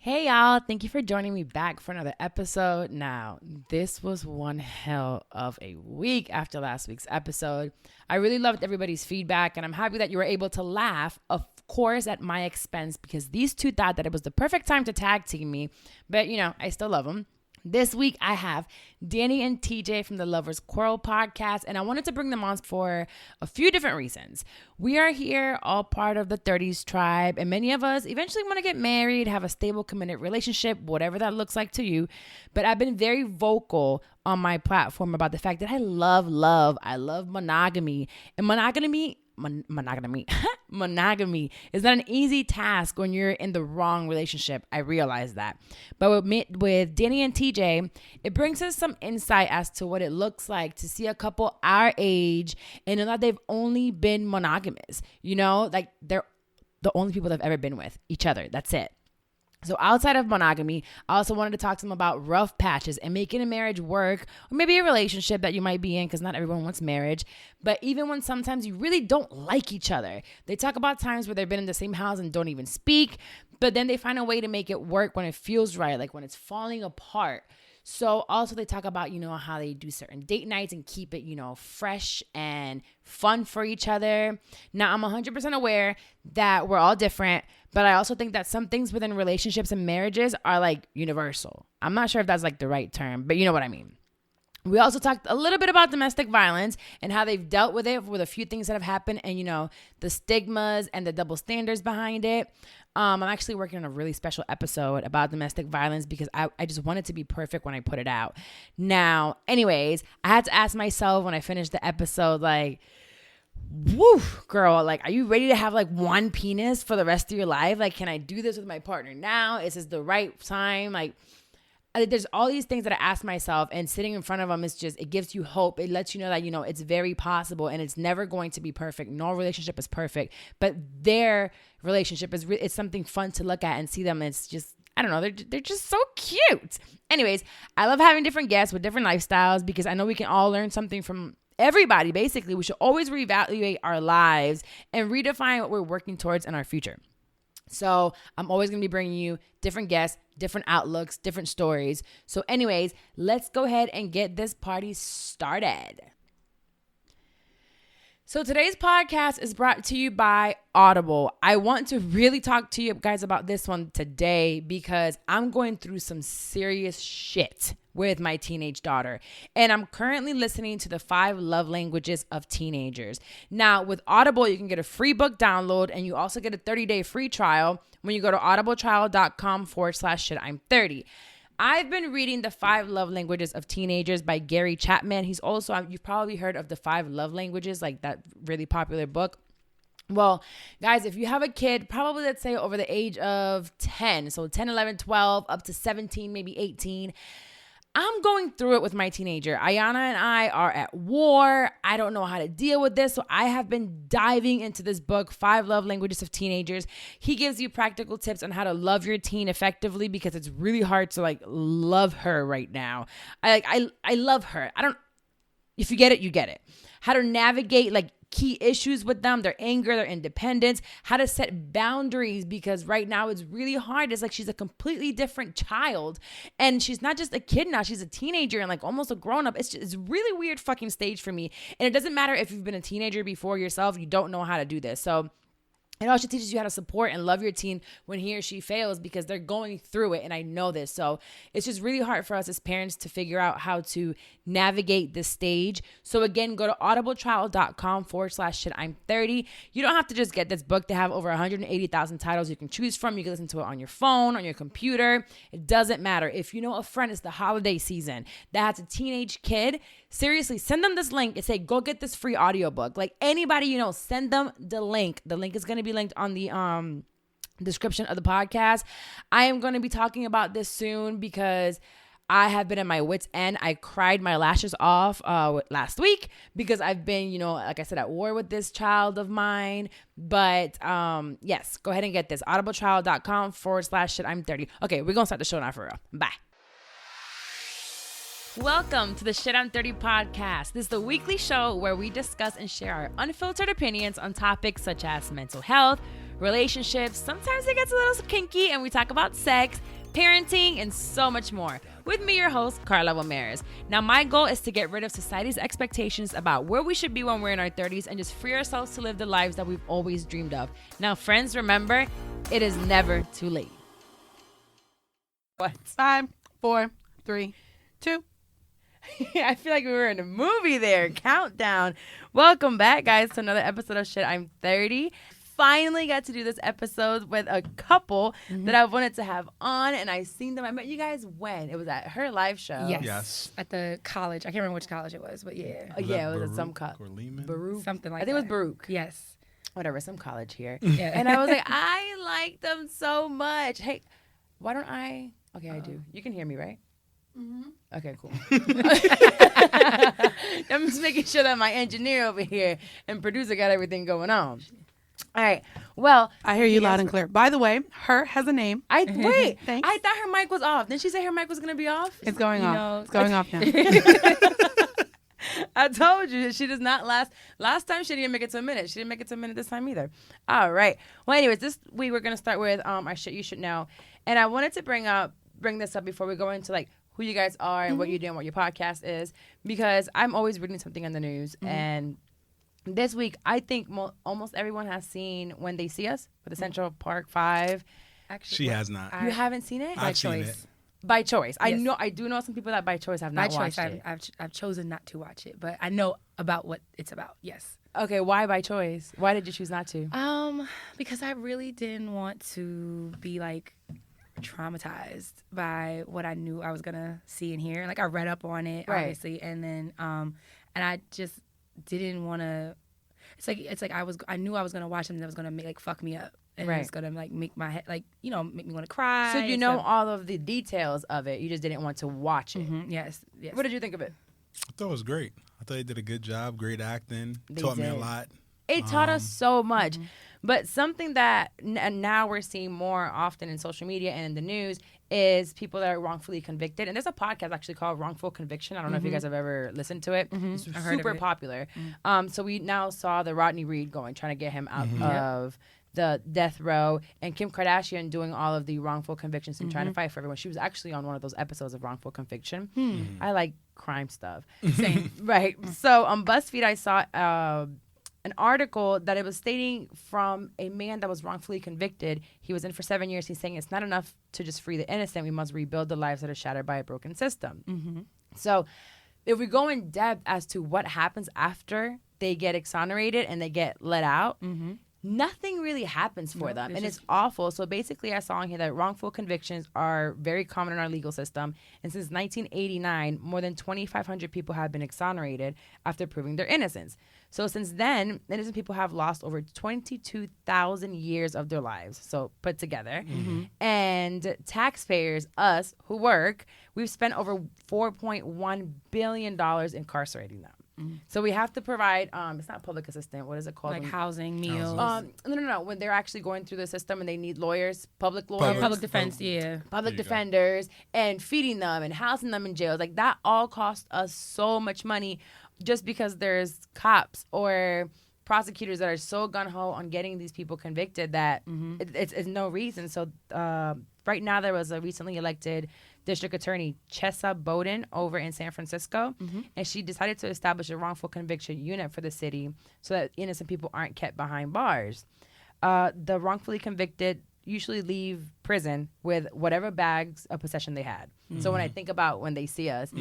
Hey y'all, thank you for joining me back for another episode. Now, this was one hell of a week after last week's episode. I really loved everybody's feedback, and I'm happy that you were able to laugh, of course, at my expense, because these two thought that it was the perfect time to tag team me, but I still love them. This week, I have Dani and TJ from the Lovers Quarrel podcast, and I wanted to bring them on for a few different reasons. We are here, all part of the 30s tribe, and many of us eventually want to get married, have a stable, committed relationship, whatever that looks like to you. But I've been very vocal on my platform about the fact that I love love. I love monogamy. And monogamy is not an easy task when you're in the wrong relationship. I realize that. But with Dani and TJ, it brings us some insight as to what it looks like to see a couple our age and know that they've only been monogamous. Like they're the only people they've ever been with each other. That's it. So outside of monogamy, I also wanted to talk to them about rough patches and making a marriage work, or maybe a relationship that you might be in, because not everyone wants marriage. But even when sometimes you really don't like each other, they talk about times where they've been in the same house and don't even speak, but then they find a way to make it work when it feels right, like when it's falling apart. So also they talk about, how they do certain date nights and keep it, fresh and fun for each other. Now, I'm 100% aware that we're all different, but I also think that some things within relationships and marriages are like universal. I'm not sure if that's like the right term, but you know what I mean. We also talked a little bit about domestic violence and how they've dealt with it with a few things that have happened and, the stigmas and the double standards behind it. I'm actually working on a really special episode about domestic violence because I just want it to be perfect when I put it out. Now, anyways, I had to ask myself when I finished the episode, like, woo, girl, like, are you ready to have like one penis for the rest of your life? Like, can I do this with my partner now? Is this the right time? Like, there's all these things that I ask myself, and sitting in front of them is just, it gives you hope. It lets you know that, it's very possible and it's never going to be perfect. No relationship is perfect, but their relationship is it's something fun to look at and see them. It's just, I don't know. They're just so cute. Anyways, I love having different guests with different lifestyles because I know we can all learn something from everybody. Basically, we should always reevaluate our lives and redefine what we're working towards in our future. So I'm always going to be bringing you different guests, different outlooks, different stories. So anyways, let's go ahead and get this party started. So today's podcast is brought to you by Audible. I want to really talk to you guys about this one today because I'm going through some serious shit with my teenage daughter. And I'm currently listening to the 5 love languages of teenagers. Now, with Audible, you can get a free book download and you also get a 30-day free trial when you go to audibletrial.com/shit-I'm30. I've been reading the 5 love languages of teenagers by Gary Chapman. He's also, you've probably heard of the 5 love languages, like that really popular book. Well, guys, if you have a kid, probably let's say over the age of 10, so 10, 11, 12, up to 17, maybe 18, I'm going through it with my teenager. Ayana and I are at war. I don't know how to deal with this. So I have been diving into this book, 5 Love Languages of Teenagers. He gives you practical tips on how to love your teen effectively because it's really hard to like love her right now. I love her. If you get it, you get it. How to navigate like key issues with them, their anger, their independence, how to set boundaries because right now it's really hard. It's like she's a completely different child and she's not just a kid now, she's a teenager and like almost a grown up. It's a really weird fucking stage for me. And it doesn't matter if you've been a teenager before yourself, you don't know how to do this. So it also teaches you how to support and love your teen when he or she fails because they're going through it. And I know this. So it's just really hard for us as parents to figure out how to navigate this stage. So again, go to audibletrial.com/shit-I'm30. You don't have to just get this book. They have over 180,000 titles you can choose from. You can listen to it on your phone, on your computer. It doesn't matter. If you know a friend, it's the holiday season that has a teenage kid, seriously, send them this link and say, go get this free audiobook. Like anybody, send them the link. The link is going to be linked on the description of the podcast. I am going to be talking about this soon because I have been at my wit's end. I cried my lashes off last week because I've been, like I said, at war with this child of mine. But yes, go ahead and get this. audibletrial.com/shit-I'm30. Okay, we're going to start the show now for real. Bye. Welcome to the Shit I'm 30 podcast. This is the weekly show where we discuss and share our unfiltered opinions on topics such as mental health, relationships. Sometimes it gets a little kinky and we talk about sex, parenting, and so much more. With me, your host, Carla Ramirez. Now, my goal is to get rid of society's expectations about where we should be when we're in our 30s and just free ourselves to live the lives that we've always dreamed of. Now, friends, remember, it is never too late. What? 5, 4, 3, 2. I feel like we were in a movie there. Countdown. Welcome back, guys, to another episode of Shit, I'm 30. Finally got to do this episode with a couple that I wanted to have on, and I seen them. I met you guys when? It was at her live show. Yes. At the college. I can't remember which college it was, but yeah. Yeah, it was at some college. Baruch. Something like that. I think it was Baruch. Yes. Whatever, some college here. Yeah. And I was like, I like them so much. Hey, why don't I? Okay, I do. You can hear me, right? Mm-hmm. Okay, cool. I'm just making sure that my engineer over here and producer got everything going on. All right. Well, I hear you loud and clear. By the way, her has a name. Wait. Thanks. I thought her mic was off. Didn't she say her mic was gonna be off? It's going off. It's going off now. I told you she does not last. Last time she didn't make it to a minute. She didn't make it to a minute this time either. All right. Well, anyways, this week we're gonna start with our shit you should know, and I wanted to bring this up before we go into like who you guys are and what you do and what your podcast is, because I'm always reading something on the news and. This week, I think almost everyone has seen When They See Us with the Central Park 5. Actually, she has not. You haven't seen it? I've seen it. By choice. Yes. I do know some people that by choice have not watched it. I've chosen not to watch it, but I know about what it's about. Yes. Okay, why by choice? Why did you choose not to? Because I really didn't want to be like traumatized by what I knew I was gonna see and hear. Like I read up on it, obviously, and then and I just didn't want to. It's like I knew I was gonna watch something that was gonna make fuck me up, and it's gonna like make my head make me want to cry. So you know all of the details of it. You just didn't want to watch it. Mm-hmm. Yes. What did you think of it? I thought it was great. I thought they did a good job. Great acting. Taught me a lot. It taught us so much. But something that now we're seeing more often in social media and in the news is people that are wrongfully convicted. And there's a podcast actually called Wrongful Conviction. I don't know if you guys have ever listened to it. It's super popular. So we now saw the Rodney Reed trying to get him out of the death row, and Kim Kardashian doing all of the wrongful convictions and trying to fight for everyone. She was actually on one of those episodes of Wrongful Conviction. I like crime stuff. Same. Right. So on BuzzFeed, I saw an article that it was stating from a man that was wrongfully convicted. He was in for 7 years. He's saying it's not enough to just free the innocent. We must rebuild the lives that are shattered by a broken system. So if we go in depth as to what happens after they get exonerated and they get let out, nothing really happens for them. And it's awful. So basically I saw in here that wrongful convictions are very common in our legal system. And since 1989, more than 2,500 people have been exonerated after proving their innocence. So since then, innocent people have lost over 22,000 years of their lives, so put together. And taxpayers, us who work, we've spent over $4.1 billion incarcerating them. So we have to provide, it's not public assistance, what is it called? Like housing, meals. No. When they're actually going through the system and they need lawyers, public lawyers. Public defense, Public defenders, and feeding them and housing them in jails. Like that all costs us so much money. Just because there's cops or prosecutors that are so gung-ho on getting these people convicted that it's no reason. So right now there was a recently elected district attorney, Chesa Bowden, over in San Francisco, and she decided to establish a wrongful conviction unit for the city so that innocent people aren't kept behind bars. The wrongfully convicted usually leave prison with whatever bags of possession they had. So when I think about When They See Us,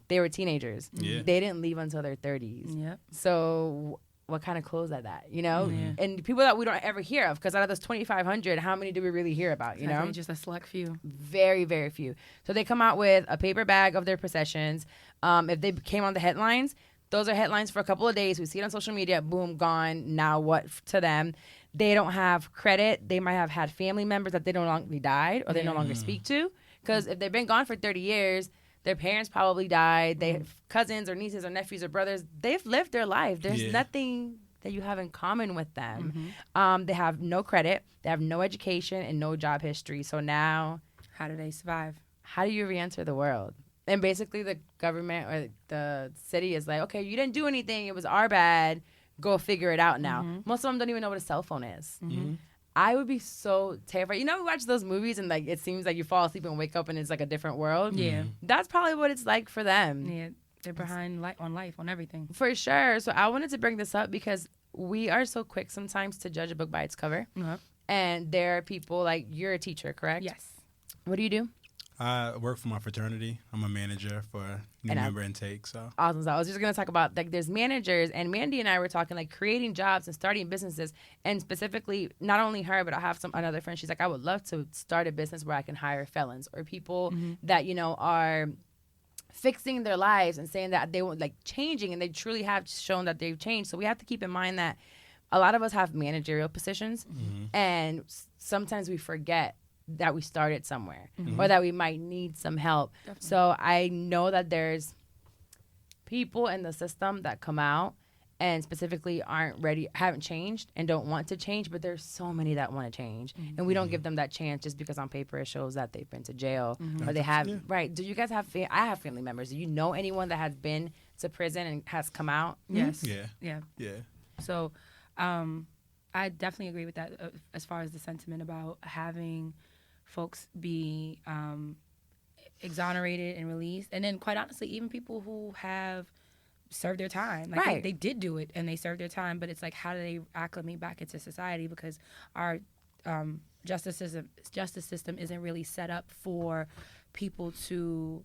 they were teenagers. They didn't leave until their 30s. So what kind of clothes are that, you know? And people that we don't ever hear of, because out of those 2,500, how many do we really hear about, you know? Just a select few. Very, very few. So they come out with a paper bag of their possessions. If they came on the headlines, those are headlines for a couple of days. We see it on social media, boom, gone. Now what to them? They don't have credit. They might have had family members that they no longer died or they no longer speak to. Because if they've been gone for 30 years, their parents probably died. They have cousins or nieces or nephews or brothers. They've lived their life. There's nothing that you have in common with them. They have no credit. They have no education and no job history. So now, how do they survive? How do you re-enter the world? And basically the government or the city is like, okay, you didn't do anything. It was our bad. Go figure it out now. Most of them don't even know what a cell phone is. I would be so terrified. You know, we watch those movies and like it seems like you fall asleep and wake up and it's like a different world. Yeah. That's probably what it's like for them. Yeah. They're behind on life, on everything. For sure. So I wanted to bring this up because we are so quick sometimes to judge a book by its cover. And there are people like, you're a teacher, correct? Yes. What do you do? I work for my fraternity. I'm a manager for new member intake. So awesome. So I was just going to talk about like there's managers, and Mandy and I were talking like creating jobs and starting businesses, and specifically not only her, but I have another friend. She's like, I would love to start a business where I can hire felons or people that, you know, are fixing their lives and saying that they want like changing, and they truly have shown that they've changed. So we have to keep in mind that a lot of us have managerial positions, and sometimes we forget that we started somewhere or that we might need some help. Definitely. So I know that there's people in the system that come out and specifically aren't ready, haven't changed and don't want to change, but there's so many that want to change. And we don't give them that chance just because on paper it shows that they've been to jail or they have, right. Do you guys have, I have family members. Do you know anyone that has been to prison and has come out? Yes. Yeah. So I definitely agree with that as far as the sentiment about having folks be exonerated and released. And then quite honestly, even people who have served their time. Like they did do it and they served their time, but it's like, how do they acclimate back into society? Because our justice system isn't really set up for people to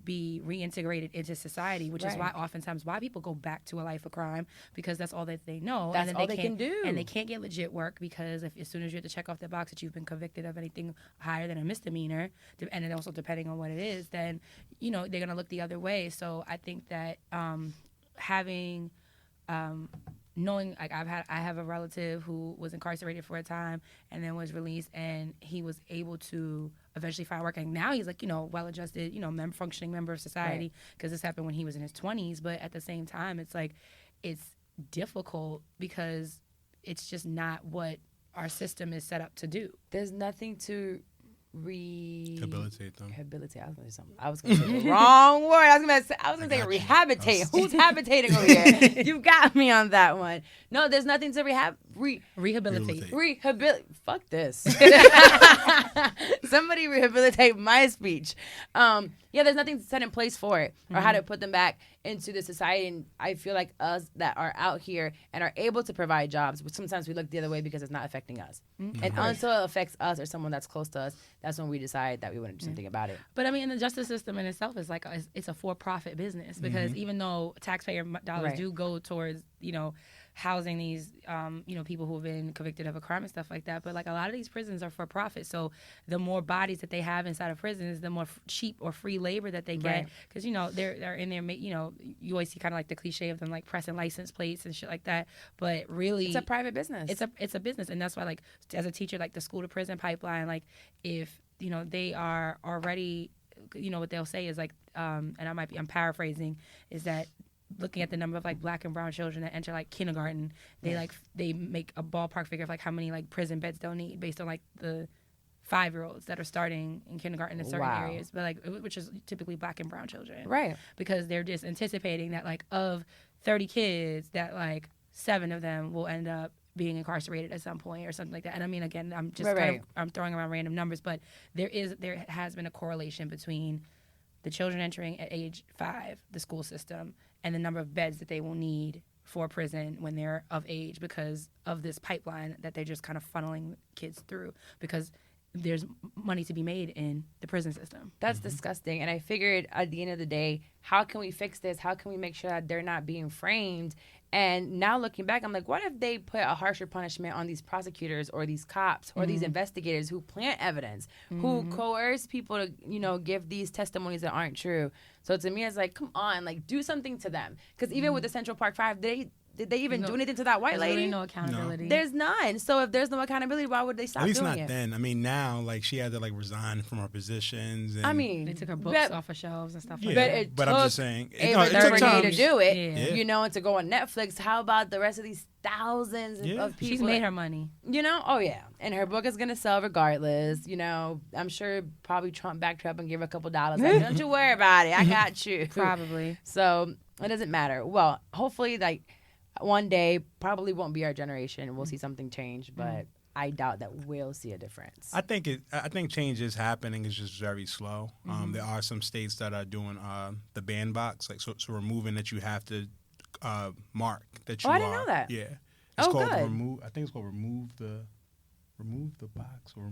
be reintegrated into society, which is why oftentimes why people go back to a life of crime, because that's all that they know. That's and all they can do. And they can't get legit work because as soon as you have to check off the box that you've been convicted of anything higher than a misdemeanor, and then also depending on what it is, then, you know, they're going to look the other way. So I think that having knowing, like I have a relative who was incarcerated for a time and then was released, and he was able to eventually find work, and now he's like, you know, well-adjusted, you know, functioning member of society, because this happened when he was in his 20s. But at the same time, it's like, it's difficult because it's just not what our system is set up to do. There's nothing to rehabilitate them. I was going to say the wrong word. I was going to say rehabilitate. Who's habitating over here? You got me on that one. No, there's nothing to rehabilitate. Fuck this. Somebody rehabilitate my speech. Yeah, there's nothing set in place for it or how to put them back into the society. And I feel like us that are out here and are able to provide jobs, but sometimes we look the other way because it's not affecting us. And until it affects us or someone that's close to us, that's when we decide that we want to do something about it. But I mean, the justice system in itself is like it's a for-profit business, because even though taxpayer dollars do go towards, you know, housing these, you know, people who have been convicted of a crime and stuff like that. But like a lot of these prisons are for profit. So the more bodies that they have inside of prisons, the more cheap or free labor that they get. Because, you know, they're in there, you know, you always see kind of like the cliche of them like pressing license plates and shit like that. But really, it's a private business. It's a business. And that's why, like, as a teacher, like the school to prison pipeline, like if, you know, they are already, you know, what they'll say is like, and I'm paraphrasing, is that looking at the number of like black and brown children that enter like kindergarten, they make a ballpark figure of like how many like prison beds they'll need based on like the 5-year-olds that are starting in kindergarten in certain areas, but like which is typically black and brown children, right? Because they're just anticipating that like of 30 kids, that like 7 of them will end up being incarcerated at some point or something like that. And I mean, again, I'm just I'm throwing around random numbers, but there has been a correlation between the children entering at age 5, the school system, and the number of beds that they will need for prison when they're of age, because of this pipeline that they're just kind of funneling kids through, because there's money to be made in the prison system. That's disgusting. And I figured at the end of the day, how can we fix this? How can we make sure that they're not being framed? And now looking back, I'm like, what if they put a harsher punishment on these prosecutors or these cops or these investigators who plant evidence, who coerce people to, you know, give these testimonies that aren't true? So to me, it's like, come on, like, do something to them. Because even with the Central Park 5, did they even do anything to that white lady? There's really no accountability. No. There's none. So if there's no accountability, why would they stop doing it? At least not then. I mean, now, like, she had to, like, resign from her positions. And I mean, they took her books off of shelves and stuff like that. that. But I'm just saying. It took time to do it, you know, and to go on Netflix. How about the rest of these thousands of people? She's made her money. You know? Oh, yeah. And her book is going to sell regardless. You know, I'm sure probably Trump backed her up and gave her a couple dollars. Like, don't you worry about it. I got you. Probably. So it doesn't matter. Well, hopefully, like, one day probably won't be our generation. We'll see something change, but I doubt that we'll see a difference. I think change is happening. It's just very slow. There are some states that are doing the ban box, like so removing that you have to mark that you are. I didn't know that. Yeah. It's called good. remove. I think it's called remove the box or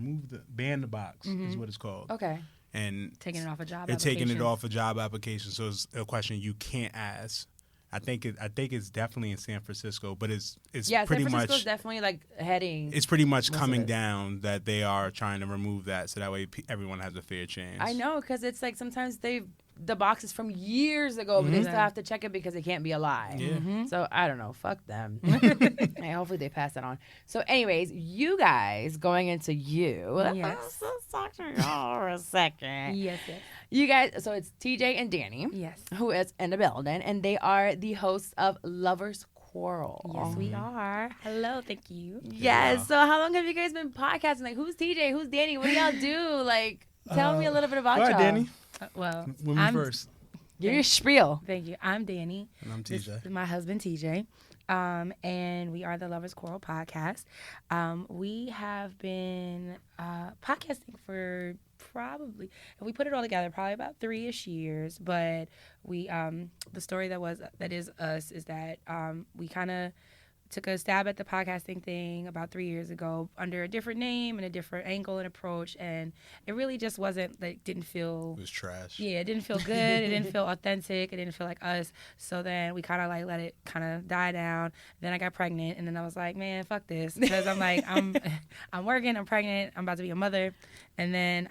ban the box is what it's called. Okay. And taking it off a job. Taking it off a job application. So it's a question you can't ask. I think it's definitely in San Francisco, but it's pretty San Francisco's much definitely like heading. It's pretty much coming down that they are trying to remove that, so that way everyone has a fair chance. I know, because it's like sometimes the box is from years ago, but they still have to check it because it can't be a lie. Yeah. So I don't know. Fuck them. And hopefully they pass that on. So anyways, you guys going into you. Yes. Let's talk to y'all for a second. Yes. You guys, so it's TJ and Dani. Yes. Who is in the building, and they are the hosts of Lovers Quarrel. Yes, we are. Hello, thank you. Yes. So how long have you guys been podcasting? Like, who's TJ? Who's Dani? What do y'all do? Like, tell me a little bit about y'all. All right, Dani. Well, Women first. Give your spiel. Thank you. I'm Dani. And I'm This TJ. is my husband, TJ. And we are the Lovers Quarrel podcast. We have been podcasting for probably, and we put it all together, probably about 3-ish years. But we, the story that is us is that we kind of took a stab at the podcasting thing about 3 years ago under a different name and a different angle and approach, and it really just wasn't like didn't feel. It was trash. Yeah, it didn't feel good. It didn't feel authentic. It didn't feel like us. So then we kind of like let it kind of die down. Then I got pregnant, and then I was like, man, fuck this, because I'm like I'm working, I'm pregnant, I'm about to be a mother, and then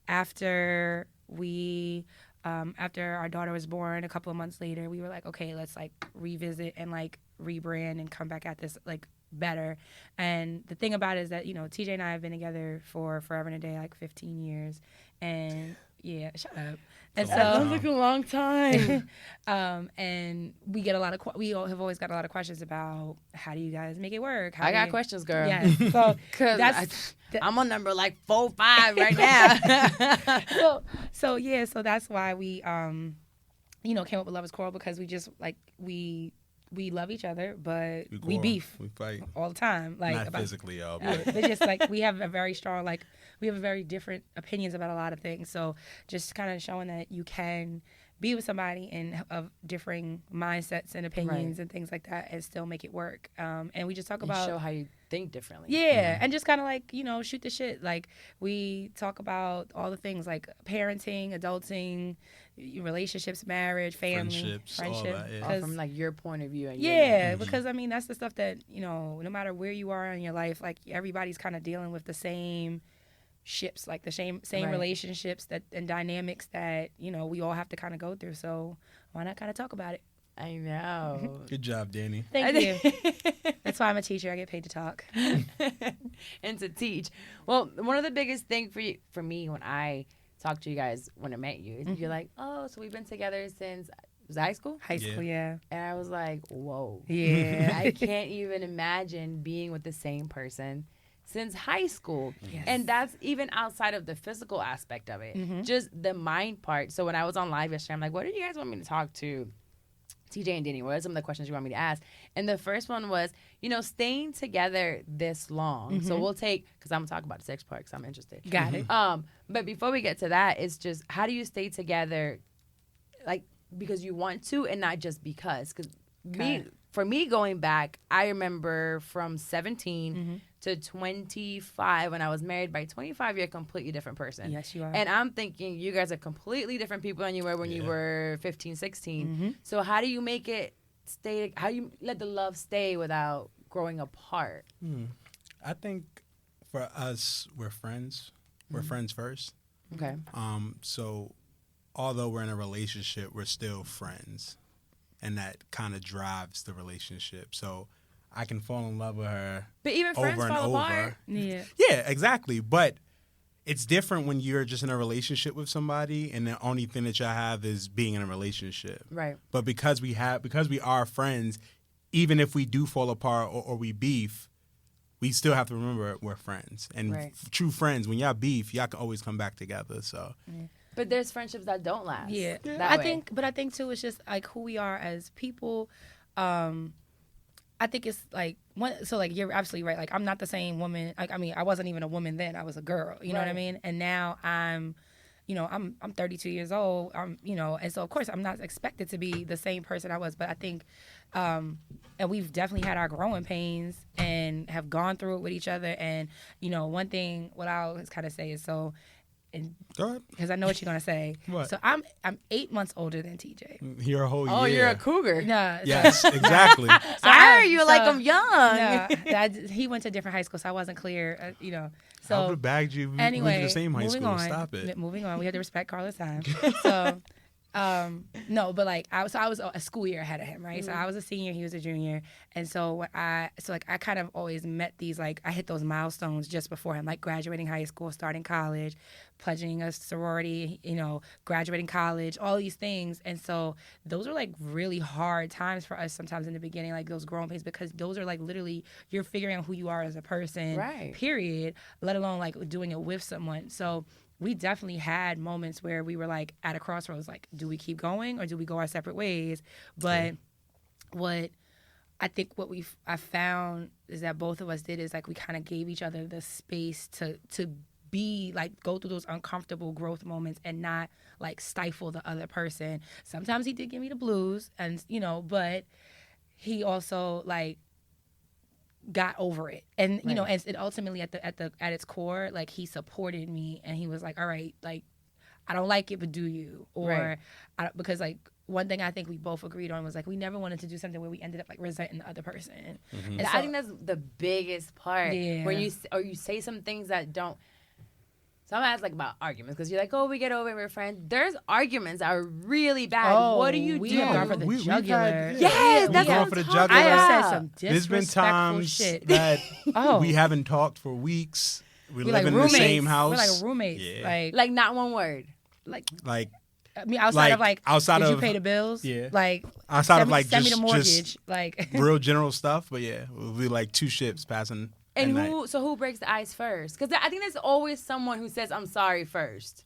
after our daughter was born, a couple of months later, we were like, okay, let's like revisit and like rebrand and come back at this like better. And the thing about it is that, you know, TJ and I have been together for forever and a day, like 15 years. And yeah, shut up. And so Sounds like a long time. and we get a lot of we all have always got a lot of questions about how do you guys make it work? I got questions, girl. Yeah. So because I'm on number like 4-5 right now. so that's why we came up with Lovers Quarrel, because we just like we love each other, but we beef. We fight all the time. Like not physically, y'all. But just like we have a very strong we have a very different opinions about a lot of things. So just kind of showing that you can be with somebody and of differing mindsets and opinions and things like that and still make it work. And we just talk about show how you think differently. Yeah, and just kind of like, shoot the shit. Like we talk about all the things like parenting, adulting, relationships, marriage, family, friendship. All that, yeah. All from like your point of view. And because I mean that's the stuff that no matter where you are in your life, like everybody's kind of dealing with the same ships, like the same relationships and dynamics that we all have to kind of go through. So why not kind of talk about it? I know. Good job, Dani. Thank you. That's why I'm a teacher. I get paid to talk and to teach. Well, one of the biggest things for me when I talked to you guys when I met you is you're like, oh, so we've been together since was it high school? High school, yeah. And I was like, whoa. Yeah. I can't even imagine being with the same person since high school. Yes. And that's even outside of the physical aspect of it. Just the mind part. So when I was on live yesterday, I'm like, what do you guys want me to talk to TJ and Dani? What are some of the questions you want me to ask? And the first one was, staying together this long. So we'll take, because I'm going to talk about the sex part because I'm interested. Got it. But before we get to that, it's just, how do you stay together, like, because you want to and not just because? Because for me going back, I remember from 17 to 25 when I was married. By 25, you're a completely different person. Yes, you are. And I'm thinking you guys are completely different people than you were when you were 15, 16. So how do you make it stay? How do you let the love stay without growing apart? I think for us, we're friends. We're friends first. Okay. So although we're in a relationship, we're still friends. And that kind of drives the relationship. So I can fall in love with her but even friends over and fall over. apart. Yeah. Yeah, exactly. But it's different when you're just in a relationship with somebody and the only thing that y'all have is being in a relationship. Right. But because we are friends, even if we do fall apart or we beef, we still have to remember we're friends. And true friends, when y'all beef, y'all can always come back together. So. Yeah. But there's friendships that don't last. Yeah. I think too, it's just like who we are as people. I think it's like so like you're absolutely right. Like I'm not the same woman. Like I mean, I wasn't even a woman then. I was a girl. You know what I mean? And now I'm 32 years old. And so of course I'm not expected to be the same person I was. But I think, and we've definitely had our growing pains and have gone through it with each other. And one thing what I always kind of say is because I know what you're gonna say. What? So I'm 8 months older than TJ. You're a whole year. Oh, you're a cougar. Nah, Yes, exactly. I heard you like I'm young. No, he went to a different high school, so I wasn't clear. So I would have bagged you. We anyway, went to the same high moving school. on. Stop it. Moving on. We had to respect Carla's time. So. No, but like I was a school year ahead of him, right? So I was a senior, he was a junior, and so I kind of always met these, like I hit those milestones just before him, like graduating high school, starting college, pledging a sorority, graduating college, all these things, and so those are like really hard times for us sometimes in the beginning, like those growing pains, because those are like literally you're figuring out who you are as a person, right? Period. Let alone like doing it with someone. So. We definitely had moments where we were like at a crossroads, like, do we keep going or do we go our separate ways? But what I found is that both of us did is like we kind of gave each other the space to be like go through those uncomfortable growth moments and not like stifle the other person. Sometimes he did give me the blues, and but he also like got over it, and and it ultimately at its core, like he supported me, and he was like, all right, like I don't like it, but do you? Or because like one thing I think we both agreed on was like we never wanted to do something where we ended up like resenting the other person. And so, I think that's the biggest part, where you say some things that don't. Some ask like about arguments, because you're like, oh, we get over it, we're friends. There's arguments that are really bad. What do you do? We have gone for the jugular. Yes, that's gone for the jugular. I have said some There's been disrespectful times shit. that we haven't talked for weeks. We live like in roommates. the same house. We're like roommates. Yeah. like not one word. Like I mean, outside of like, outside did you of pay the bills? Yeah. Like outside of like send me just the mortgage. Like real general stuff. But yeah, we'll be like two ships passing. And who breaks the ice first? Because I think there's always someone who says I'm sorry first.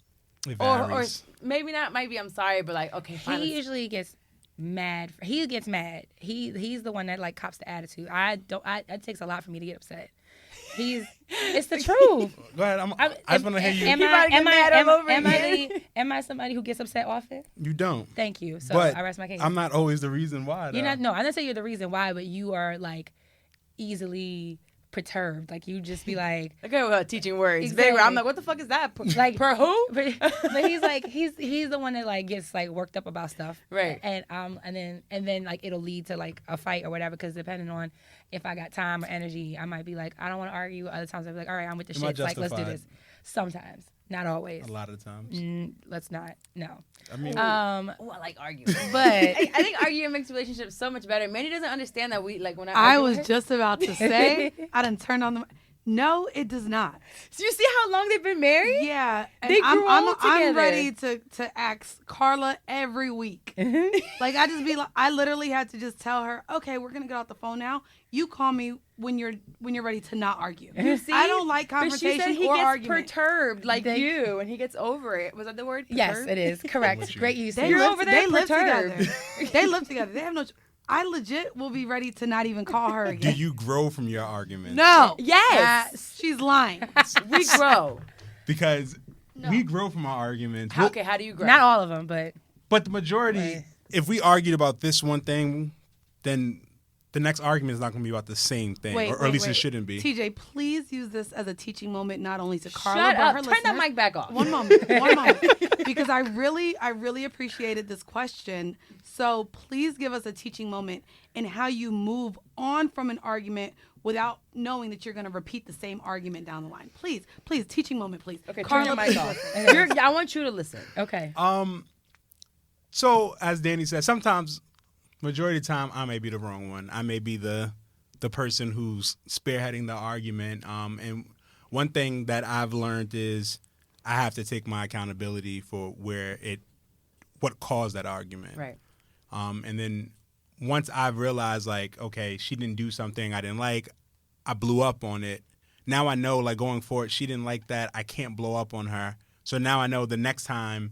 Or maybe not. Maybe I'm sorry, but like okay, fine. He usually gets mad. He gets mad. He's the one that like cops the attitude. It takes a lot for me to get upset. It's the truth. Go ahead. I just want to hear you. Am I somebody who gets upset often? You don't. Thank you. So but I rest my case. I'm not always the reason why. You're not. No, I'm not saying you're the reason why, but you are like easily perturbed. Like you just be like, okay, well, teaching words. Exactly. I'm like, what the fuck is that? Like per who? But he's like he's the one that like gets like worked up about stuff, right? And then like it'll lead to like a fight or whatever, because depending on if I got time or energy, I might be like, I don't want to argue. Other times I'll be like, all right, I'm with the shit. Like let's do this. Sometimes, not always. A lot of times. Let's not. No. I mean, I like arguing, but I think arguing makes relationships so much better. Manny doesn't understand that we like when I was just about to say I done turned on the. No, it does not. So you see how long they've been married? Yeah, and they grew old together. I'm ready to ask Carla every week. Like I literally had to just tell her, okay, we're gonna get off the phone now. You call me when you're ready to not argue. You see? I don't like confrontation but she said he or gets argument. Perturbed like you, and he gets over it. Was that the word? Perturbed? Yes, it is correct. Great use. They live together. They live together. They have no. I legit will be ready to not even call her again. Do you grow from your arguments? No. Yes. She's lying. We grow. Because we grow from our arguments. How do you grow? Not all of them, but the majority, if we argued about this one thing, then the next argument is not going to be about the same thing, or at least it shouldn't be. TJ, please use this as a teaching moment, not only to Carla, Shut but up. her Turn listeners. that mic back off. One moment. Because I really appreciated this question. So please give us a teaching moment in how you move on from an argument without knowing that you're going to repeat the same argument down the line. Please, teaching moment, please. Okay, Carla, turn your mic off. I want you to listen. okay. So as Dani said, sometimes, majority of the time, I may be the wrong one. I may be the person who's spearheading the argument. And one thing that I've learned is I have to take my accountability for what caused that argument. Right. And then once I've realized, like, okay, she didn't do something I didn't like, I blew up on it. Now I know, like, going forward, she didn't like that. I can't blow up on her. So now I know the next time,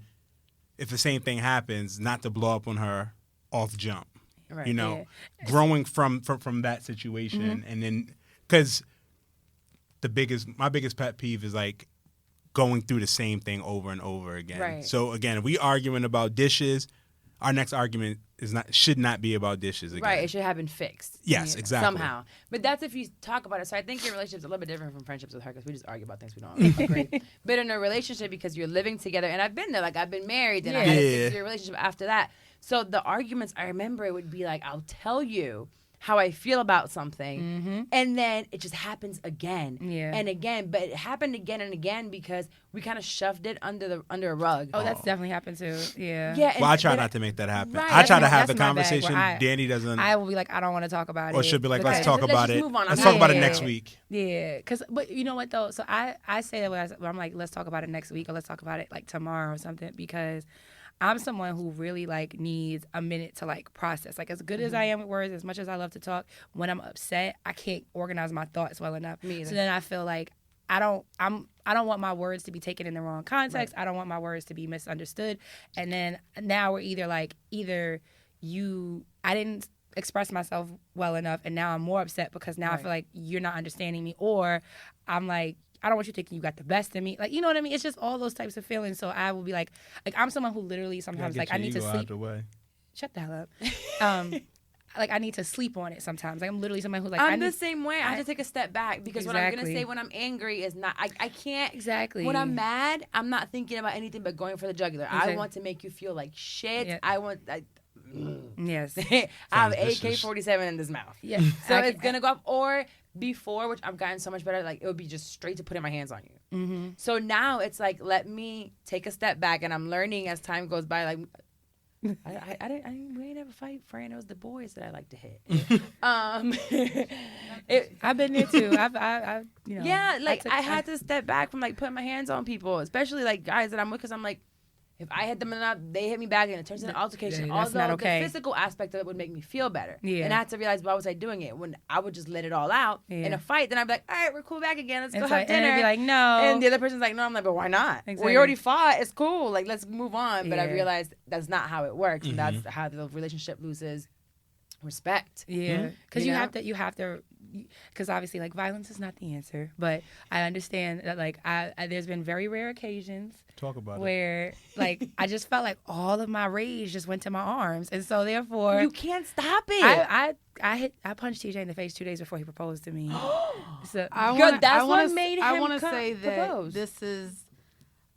if the same thing happens, not to blow up on her off jump. Right. You know, growing from that situation, and then because my biggest pet peeve is like going through the same thing over and over again. Right. So again, if we arguing about dishes, our next argument should not be about dishes again. Right. It should have been fixed. Yes, exactly. Somehow. But that's if you talk about it. So I think your relationship's a little bit different from friendships with her because we just argue about things we don't agree. But in a relationship, because you're living together, and I've been there, like I've been married, and I had a 6-year relationship after that. So the arguments, I remember it would be like, I'll tell you how I feel about something, and then it just happens again and again. But it happened again and again because we kind of shoved it under a rug. Oh, that's definitely happened too. Yeah. Yeah. Well, I try not to make that happen. Right. I try to have That's the my bad, conversation. where Danny doesn't. I will be like, I don't want to talk about it. Or she'll be like, let's Okay. talk Let's about just it. move on. Let's talk about it Yeah. next week. Yeah, but you know what though? So I say that when I'm like, let's talk about it next week, or let's talk about it like tomorrow or something, because I'm someone who really like needs a minute to like process. Like as good as I am with words, as much as I love to talk, when I'm upset, I can't organize my thoughts well enough. Me either. So then I feel like I don't want my words to be taken in the wrong context. Right. I don't want my words to be misunderstood. And then now we're I didn't express myself well enough, and now I'm more upset because now I feel like you're not understanding me, or I'm like, I don't want you thinking you got the best of me. Like, you know what I mean? It's just all those types of feelings. So I will be like I'm someone who literally sometimes like I need to sleep. Shut the hell up. Like I need to sleep on it sometimes. Like I'm literally someone who like I'm the same way. I have to take a step back because what I'm gonna say when I'm angry is not. I can't. Exactly. When I'm mad, I'm not thinking about anything but going for the jugular. Exactly. I want to make you feel like shit. Yep. I want. Yes. I have AK-47 in this mouth. Yeah. So it's gonna go off. Or before, which I've gotten so much better, like it would be just straight to putting my hands on you. Mm-hmm. So now it's like, let me take a step back, and I'm learning as time goes by. Like, we ain't ever fight, friend. It was the boys that I like to hit. I've been there too. I've you know. Yeah, like I had to step back from like putting my hands on people, especially like guys that I'm with, because I'm like, if I hit them enough, they hit me back, and it turns into an altercation. That's not okay. The physical aspect of it would make me feel better. Yeah. And I had to realize, why was I doing it? When I would just let it all out in a fight, then I'd be like, all right, we're cool back again. Let's go have dinner. And they'd be like, no. And the other person's like, no. I'm like, but why not? Exactly. We already fought. It's cool. Like, let's move on. But I Yeah. realized that's not how it works. And that's how the relationship loses respect. Yeah. Because you know? have to, because obviously like violence is not the answer, but I understand that like there's been very rare occasions Talk about where like I just felt like all of my rage just went to my arms, and so therefore You can't stop it. I punched TJ in the face 2 days before he proposed to me. So I want to say that propose. this is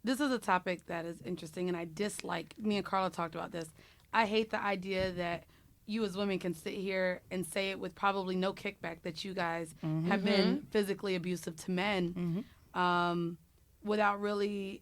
a topic that is interesting, and I dislike. Me and Carla talked about this. I hate the idea that you as women can sit here and say it with probably no kickback that you guys have been physically abusive to men, without really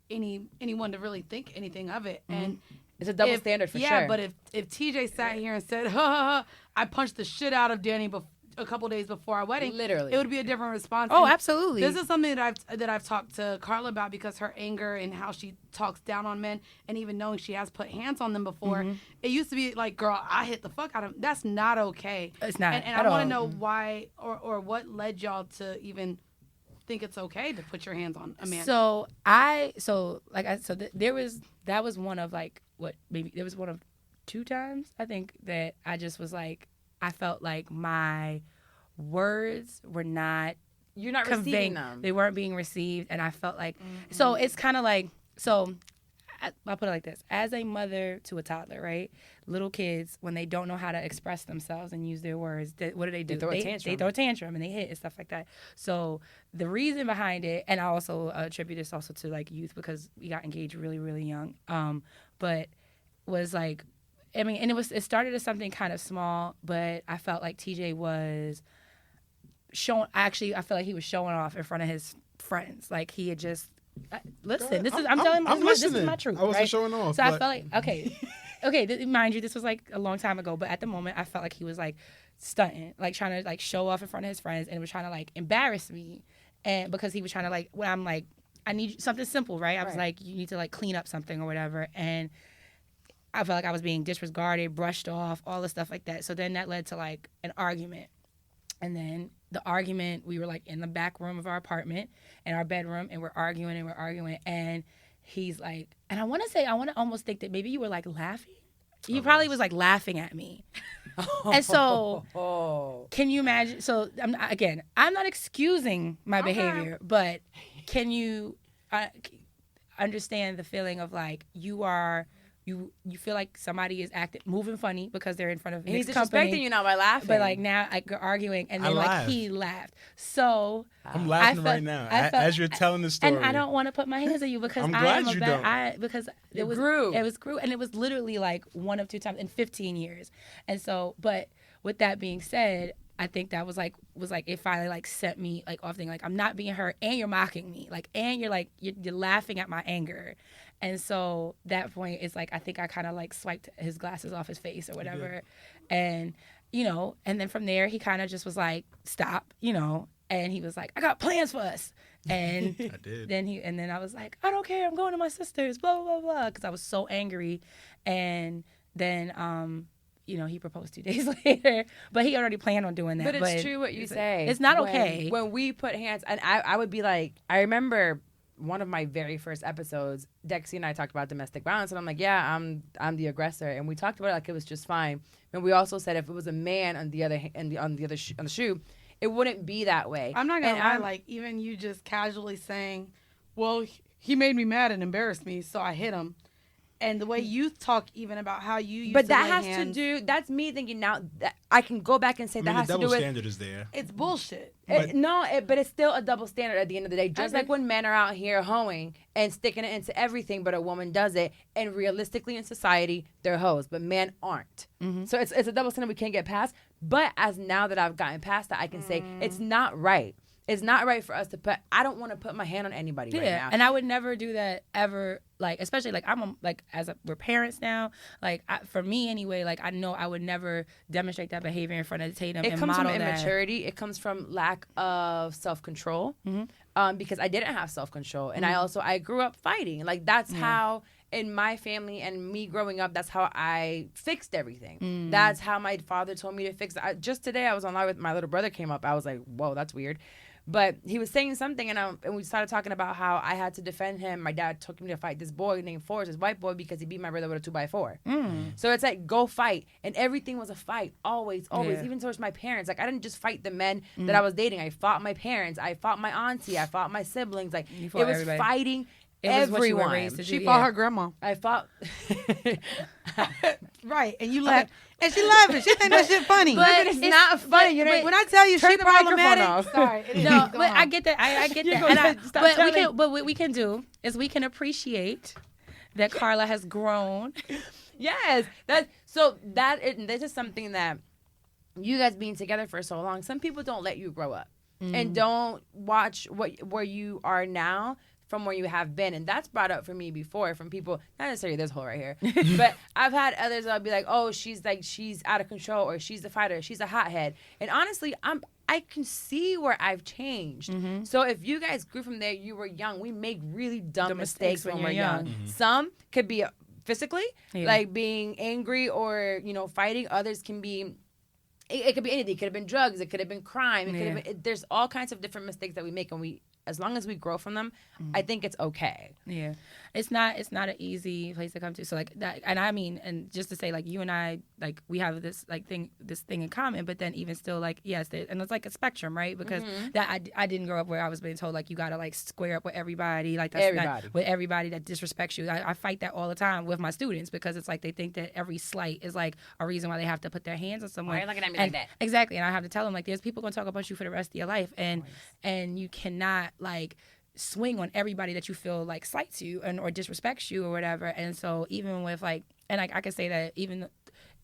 anyone to really think anything of it. And It's a double standard for sure. Yeah, but if TJ sat here and said, I punched the shit out of Dani a couple days before our wedding, Literally, it would be a different response. Oh, And absolutely. this is something that I've talked to Carla about, because her anger and how she talks down on men, and even knowing she has put hands on them before, it used to be like, girl, I hit the fuck out of him. That's not okay. It's not. And I want to know why or what led y'all to even think it's okay to put your hands on a man. That was one of like there was one of 2 times I think that I just was like, I felt like my words were not you're not receiving them. They weren't being received, and I felt like so it's kind of like I'll put it like this. As a mother to a toddler, right? Little kids, when they don't know how to express themselves and use their words, what do? They throw a tantrum. They throw a tantrum and they hit and stuff like that. So the reason behind it, and I also attribute this also to like youth, because we got engaged really, really young. But was like, I mean, and it started as something kind of small, but I felt like TJ was showing. Actually, I felt like he was showing off in front of his friends. Like he had just. Listen, I'm telling you, this is my truth. I wasn't right? showing off. So I felt like, okay, mind you, this was like a long time ago, but at the moment, I felt like he was like stunting, like trying to like show off in front of his friends, and was trying to like embarrass me, and because he was trying to like, when I'm like, I need something simple, right? I was like, you need to like clean up something or whatever, and I felt like I was being disregarded, brushed off, all the stuff like that. So then that led to like an argument. And then the argument, we were like in the back room of our apartment, in our bedroom, and we're arguing. And he's like, and I want to almost think that maybe you were like laughing he probably was like laughing at me. And so, can you imagine? So, I'm not excusing my behavior, but can you understand the feeling of like you feel like somebody is moving funny because they're in front of his company. He's disrespecting you now by laughing. But like now, like arguing, and then like he laughed. So I'm laughing right now as you're telling the story. And I don't want to put my hands on you because I'm glad you don't. It grew, and it was literally like one of two times in 15 years. And so, but with that being said, I think that was like it finally like sent me like off thinking like I'm not being hurt and you're mocking me like and you're like you're laughing at my anger. And so that point is like I think I kind of like swiped his glasses off his face or whatever. And and then from there he kind of just was like stop, and he was like I got plans for us. And I did. Then I was like I don't care, I'm going to my sister's, blah blah blah blah, because I was so angry. And then he proposed 2 days later, but he already planned on doing that. But it's true what you say. It's not okay. When we put hands, and I would be like, I remember one of my very first episodes, Dexy and I talked about domestic violence, and I'm like, yeah, I'm the aggressor, and we talked about it like it was just fine. And we also said if it was a man on the shoe, it wouldn't be that way. I'm not gonna lie, like even you just casually saying, well, he made me mad and embarrassed me, so I hit him. And the way you talk even about how you used but to that lay has hands, to do, that's me thinking now that I can go back and say that has to do with. The double standard is there. It's bullshit. But it's still a double standard at the end of the day. Just like when men are out here hoeing and sticking it into everything, but a woman does it, and realistically in society, they're hoes, but men aren't. Mm-hmm. So it's a double standard we can't get past. But as now that I've gotten past that, I can say it's not right. It's not right for us to put. I don't want to put my hand on anybody right now. And I would never do that ever. Like, especially like we're parents now. Like for me anyway. Like I know I would never demonstrate that behavior in front of Tatum. It comes from immaturity. It comes from lack of self-control. Mm-hmm. Because I didn't have self-control, and I grew up fighting. Like that's how. In my family and me growing up, that's how I fixed everything. That's how my father told me to fix it. Just today, I was online with my little brother came up. I was like, whoa, that's weird. But he was saying something, and we started talking about how I had to defend him. My dad took me to fight this boy named Forrest, this white boy, because he beat my brother with a 2x4. So it's like, go fight. And everything was a fight, always, even towards my parents. Like, I didn't just fight the men that I was dating. I fought my parents. I fought my auntie. I fought my siblings. Like, it was everybody. Fighting everyone. She fought her grandma. I fought. Right, and you laughed. And she laughing. She think that shit funny. But it's not funny. When I tell you she problematic. Sorry. No, but I get that. I get that. But what we can do is we can appreciate that Carla has grown. Yes. This is something that you guys being together for so long, some people don't let you grow up and don't watch where you are now from where you have been. And that's brought up for me before from people, not necessarily this hole right here, but I've had others that'll be like, oh, she's out of control, or she's a fighter, she's a hothead. And honestly, I can see where I've changed. Mm-hmm. So if you guys grew from there, you were young, we make really dumb mistakes when we're young. Mm-hmm. Some could be physically, like being angry or, fighting. Others can be, it could be anything. It could have been drugs. It could have been crime. It could have been, there's all kinds of different mistakes that we make, and as long as we grow from them, I think it's okay. Yeah. It's not an easy place to come to. So like that, and I mean, and just to say, like, you and I, like, we have this thing in common, but then even still, like, yes, and it's like a spectrum, right? Because that I didn't grow up where I was being told, like, you gotta like square up with everybody, like that's with everybody that disrespects you. I fight that all the time with my students, because it's like they think that every slight is like a reason why they have to put their hands on someone. Why are you looking at me like that? Exactly. And I have to tell them, like, there's people gonna talk about you for the rest of your life, and you cannot like swing on everybody that you feel like slights you or disrespects you or whatever. And so even with like, and like I can say that even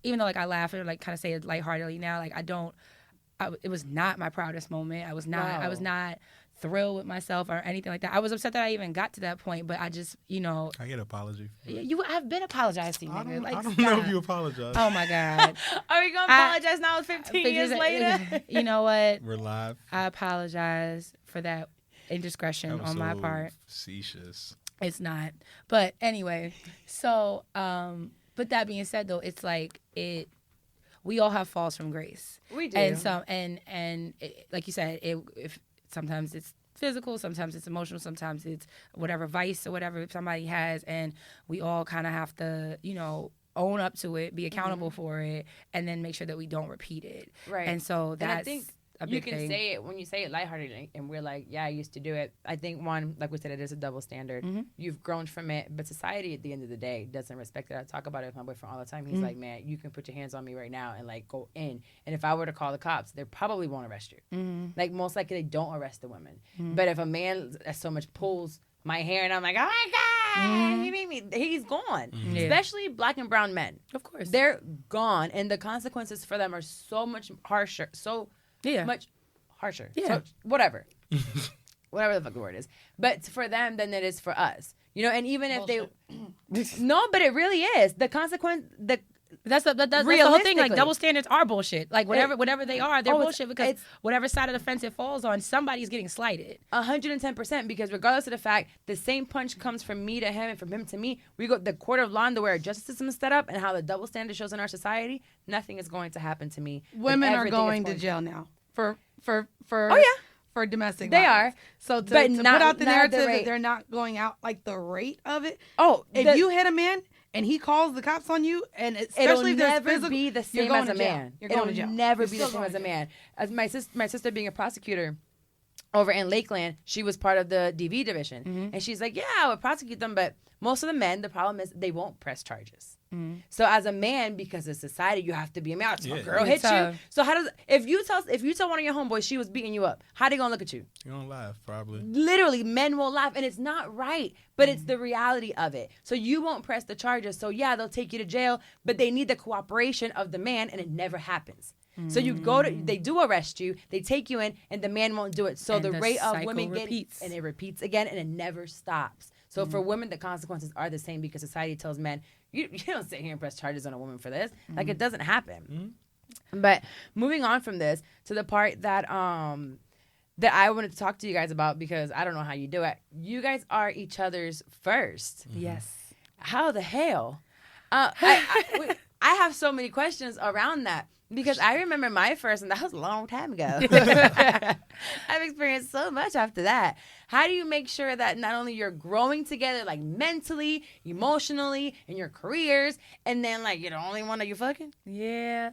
though like I laugh or like kind of say it lightheartedly now, like it was not my proudest moment. I was not thrilled with myself or anything like that. I was upset that I even got to that point, but I just, I get an apology. I've been apologized to you. I don't know if you apologize. Oh my God. Are we going to apologize now 15 years later? You know what? We're live. I apologize for that indiscretion on my part. Facetious. It's not. But anyway, so but that being said though, it's like we all have falls from grace. We do. And like you said, if sometimes it's physical, sometimes it's emotional, sometimes it's whatever vice or whatever somebody has, and we all kind of have to, own up to it, be accountable for it, and then make sure that we don't repeat it. Right. And so that's and I think a big you can thing. say it when you say it lightheartedly, and we're like, yeah, I used to do it. I think one, like we said, it is a double standard. You've grown from it, but society at the end of the day doesn't respect it. I talk about it with my boyfriend all the time. He's like, man, you can put your hands on me right now and like go in. And if I were to call the cops, they probably won't arrest you. Like most likely they don't arrest the women. But if a man so much pulls my hair and I'm like, oh my God, he made me, he's gone. Especially black and brown men. Of course. They're gone. And the consequences for them are so much harsher. Much harsher. Yeah. So, whatever. Whatever the fuck the word is. But for them than it is for us. You know, and even if they... No, but it really is. The consequence... That's the whole thing. Like, double standards are bullshit. Like, whatever they are, they're bullshit because whatever side of the fence it falls on, somebody's getting slighted. 110%, because regardless of the fact, the same punch comes from me to him and from him to me. We go the court of law and the way our justice system is set up and how the double standard shows in our society. Nothing is going to happen to me. Women are going to jail now for domestic they violence. are. So to But put not- out the not narrative the that rate. they're not going out like the rate of it. Oh, If you hit a man and he calls the cops on you, and especially it'll if there's never physical, be the you're same going as to a jail. man. You're going It'll to jail. never You're be the still same as a going to jail. man. As my sister being a prosecutor over in Lakeland, she was part of the DV division, and she's like, yeah, I would prosecute them, but most of the men, the problem is they won't press charges. So as a man, because of society, you have to be a man. A girl hit you. So how does if you tell one of your homeboys she was beating you up, how they gonna look at you? You don't laugh, probably. Literally, men will laugh, and it's not right, but it's the reality of it. So you won't press the charges. So yeah, they'll take you to jail, but they need the cooperation of the man, and it never happens. So you they do arrest you, they take you in, and the man won't do it. So And the the rate of cycle women repeats. and it repeats again, and it never stops. So for women, the consequences are the same because society tells men, you don't sit here and press charges on a woman for this. Like, it doesn't happen. But moving on from this to the part that that I wanted to talk to you guys about, because I don't know how you do it. You guys are each other's first. Yes. How the hell? I have so many questions around that. Because I remember my first, and that was a long time ago. I've experienced so much after that. How do you make sure that not only you're growing together, like mentally, emotionally, in your careers, and then like you're the only one that you fucking? Yeah.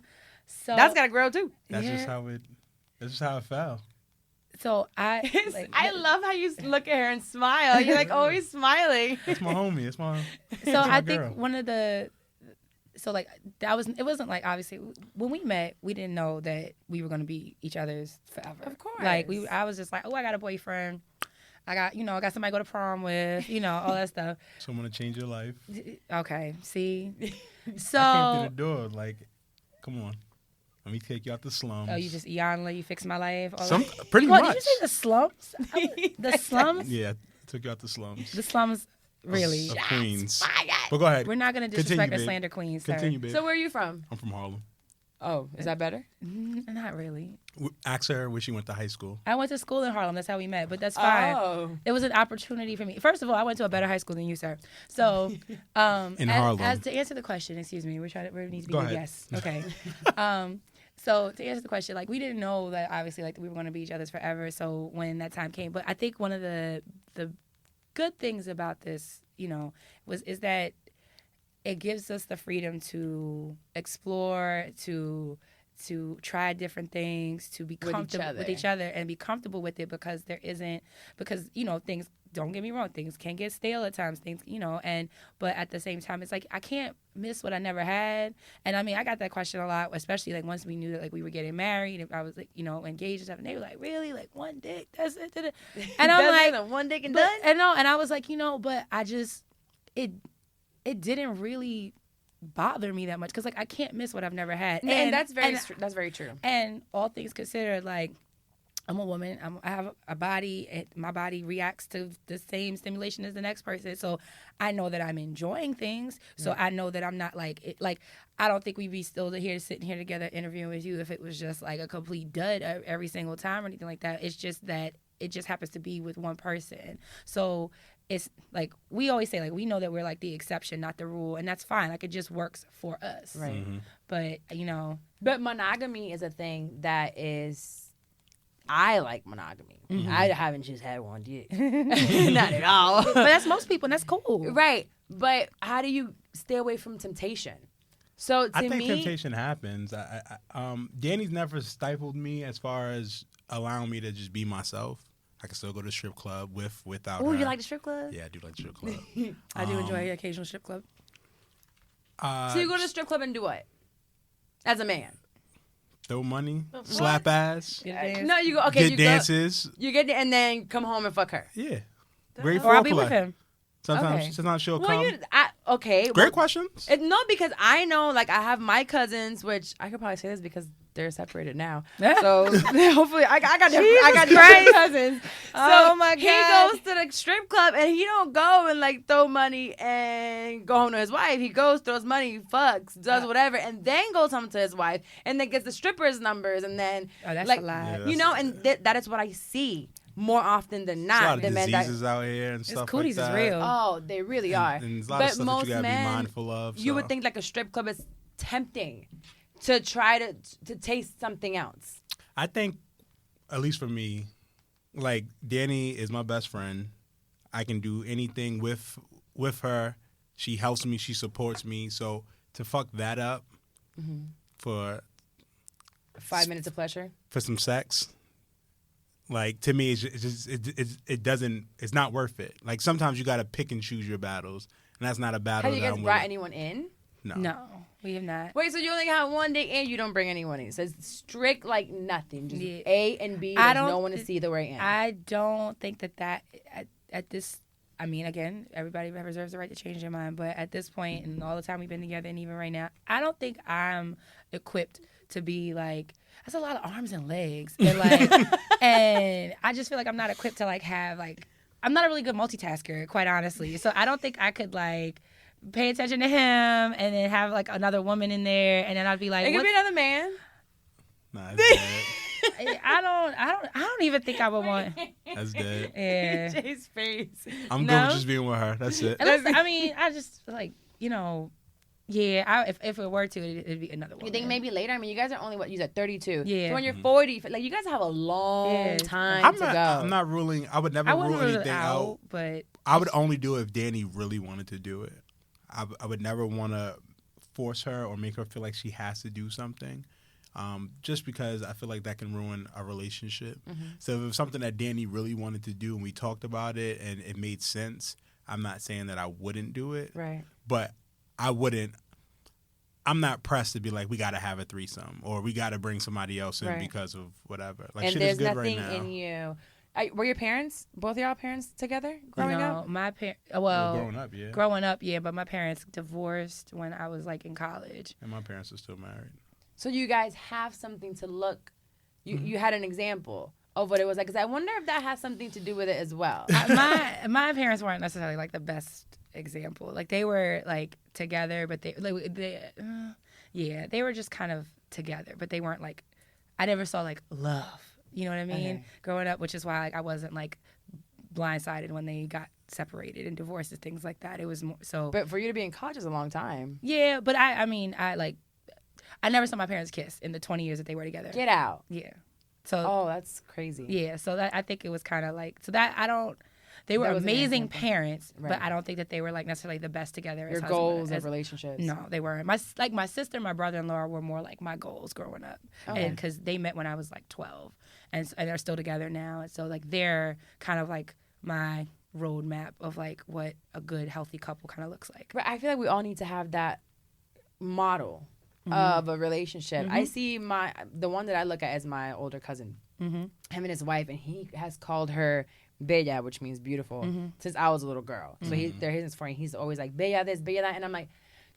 So That's gotta grow too. That's just how it fell. So I love how you look at her and smile. You're like always smiling. That's my homie. That's my. So I think girl. one of the it wasn't like, obviously when we met we didn't know that we were going to be each other's forever. Of course. Like I was just like, oh, I got a boyfriend, I got somebody to go to prom with, all that stuff. Someone to change your life. Okay, see. So I came through the door like, come on, let me take you out the slums. oh, you just you fix my life. Pretty What, much. did you say the slums? The slums? Yeah, I took you out the slums. The slums, really? Of Queens. But go ahead. We're not going to Continue, disrespect or babe. slander Queens, sir. Continue, babe. So where are you from? I'm from Harlem. Oh, is that better? Not really. Ask her where she went to high school. I went to school in Harlem. That's how we met, but that's fine. Oh. It was an opportunity for me. First of all, I went to a better high school than you, sir. So, In Harlem. As to answer the question, excuse me, we need to be Go good ahead. guests. Okay. So to answer the question, like, we didn't know that obviously like we were going to be each other's forever. So when that time came, but I think one of the good things about this, is that it gives us the freedom to explore, to try different things, to be comfortable with each other and be comfortable with it, because things, don't get me wrong, things can get stale at times, but at the same time, it's like, I can't miss what I never had. And I mean, I got that question a lot, especially like once we knew that like we were getting married, if I was like, engaged and stuff, and they were like, really? Like one dick? That's it? And I'm like, one dick and done? And I was like, but I just, it didn't really bother me that much, because like I can't miss what I've never had, and that's very true. And all things considered, like, I'm a woman, I have a body, and my body reacts to the same stimulation as the next person, so I know that I'm enjoying things, so I know that I'm not like I don't think we'd be still here sitting here together interviewing with you if it was just like a complete dud every single time or anything like that. It's just that it just happens to be with one person. So it's like we always say, like, we know that we're like the exception, not the rule, and that's fine. Like, it just works for us. Right. Mm-hmm. But But monogamy is a thing that is. I like monogamy. Mm-hmm. I haven't just had one yet. Not at all. but that's most people, and that's cool. Right. But how do you stay away from temptation. So to I think me, temptation happens. Danny's never stifled me as far as allowing me to just be myself. I can still go to strip club without her. Oh, you like the strip club? Yeah, I do like the strip club. I do enjoy an occasional strip club. So you go to the strip club and do what? As a man? Throw money, slap ass, No, you go. Okay, get dances. You get and then come home and fuck her. Yeah, great Or I'll foreplay. be with him. Sometimes she'll come. Okay. Great questions. No, because I know, like, I have my cousins, which I could probably say this because they're separated now. So hopefully, I got different cousins. Oh my God. He goes to the strip club and he don't go and like throw money and go home to his wife. He goes, throws money, fucks, does whatever, and then goes home to his wife and then gets the strippers' numbers and then that's like a lot. Yeah, and that is what I see more often than not. There's a lot of the men that diseases out here and stuff like cooties that. is real. Oh, they really are. And there's a lot but of stuff most that you gotta men, be mindful of. You so. would think like a strip club is tempting to try to taste something else. I think, at least for me, like Dani is my best friend. I can do anything with her. She helps me. She supports me. So to fuck that up for 5 minutes of pleasure. For some sex, like to me, it's not worth it. Like sometimes you got to pick and choose your battles, and that's not a battle. Have you guys brought anyone in? No, we have not. Wait, so you only have one date and you don't bring anyone in? So it's strict like nothing, just Yeah. A and B. There's no one to see the way in. I don't think that at this. I mean, again, everybody reserves the right to change their mind, but at this point, and all the time we've been together, and even right now, I don't think I'm equipped to be like. That's a lot of arms and legs, and like, and I just feel like I'm not equipped to like have like. I'm not a really good multitasker, quite honestly. So I don't think I could like. Pay attention to him, and then have like another woman in there, and then I'd be like, it could be another man. Nah, that's dead. I don't even think I would want. That's dead. Yeah. Jay's face. I'm good with just being with her. That's it. I mean, I just like yeah. If it were to, it'd be another one. You think maybe later? I mean, you guys are only you said 32. Yeah. So when you're 40, like you guys have a long time to go. I'm not ruling. I would never rule anything out. But I would only do it if Dani really wanted to do it. I would never want to force her or make her feel like she has to do something, just because I feel like that can ruin a relationship. So if it was something that Dani really wanted to do and we talked about it and it made sense, I'm not saying that I wouldn't do it. Right. But I wouldn't. I'm not pressed to be like, we got to have a threesome or we got to bring somebody else in because of whatever. Like, and shit there's is good nothing right now. in you. Were your parents, both of y'all parents together growing up? My parents, growing up, yeah, but my parents divorced when I was like in college. And my parents are still married. So you guys have something to look, you had an example of what it was like, because I wonder if that has something to do with it as well. My parents weren't necessarily like the best example. Like they were like together, but they were just kind of together, but they weren't like, I never saw like love. You know what I mean? Growing up, which is why like, I wasn't like blindsided when they got separated and divorced and things like that. It was more so. But for you to be in college is a long time. Yeah, but I never saw my parents kiss in the 20 years that they were together. Get out. Yeah. So. Oh, that's crazy. Yeah. So that I think it was kind of like They were amazing parents, but I don't think that they were like necessarily the best together. Your goals of relationships. No, they weren't. My sister and my brother-in-law were more like my goals growing up, and because they met when I was like 12, and they're still together now, and so like they're kind of like my roadmap of like what a good healthy couple kind of looks like. But I feel like we all need to have that model of a relationship. I see the one that I look at as my older cousin, him and his wife, and he has called her Bella, which means beautiful, since I was a little girl. So they're his friend. He's always like, Bella this, Bella that. And I'm like,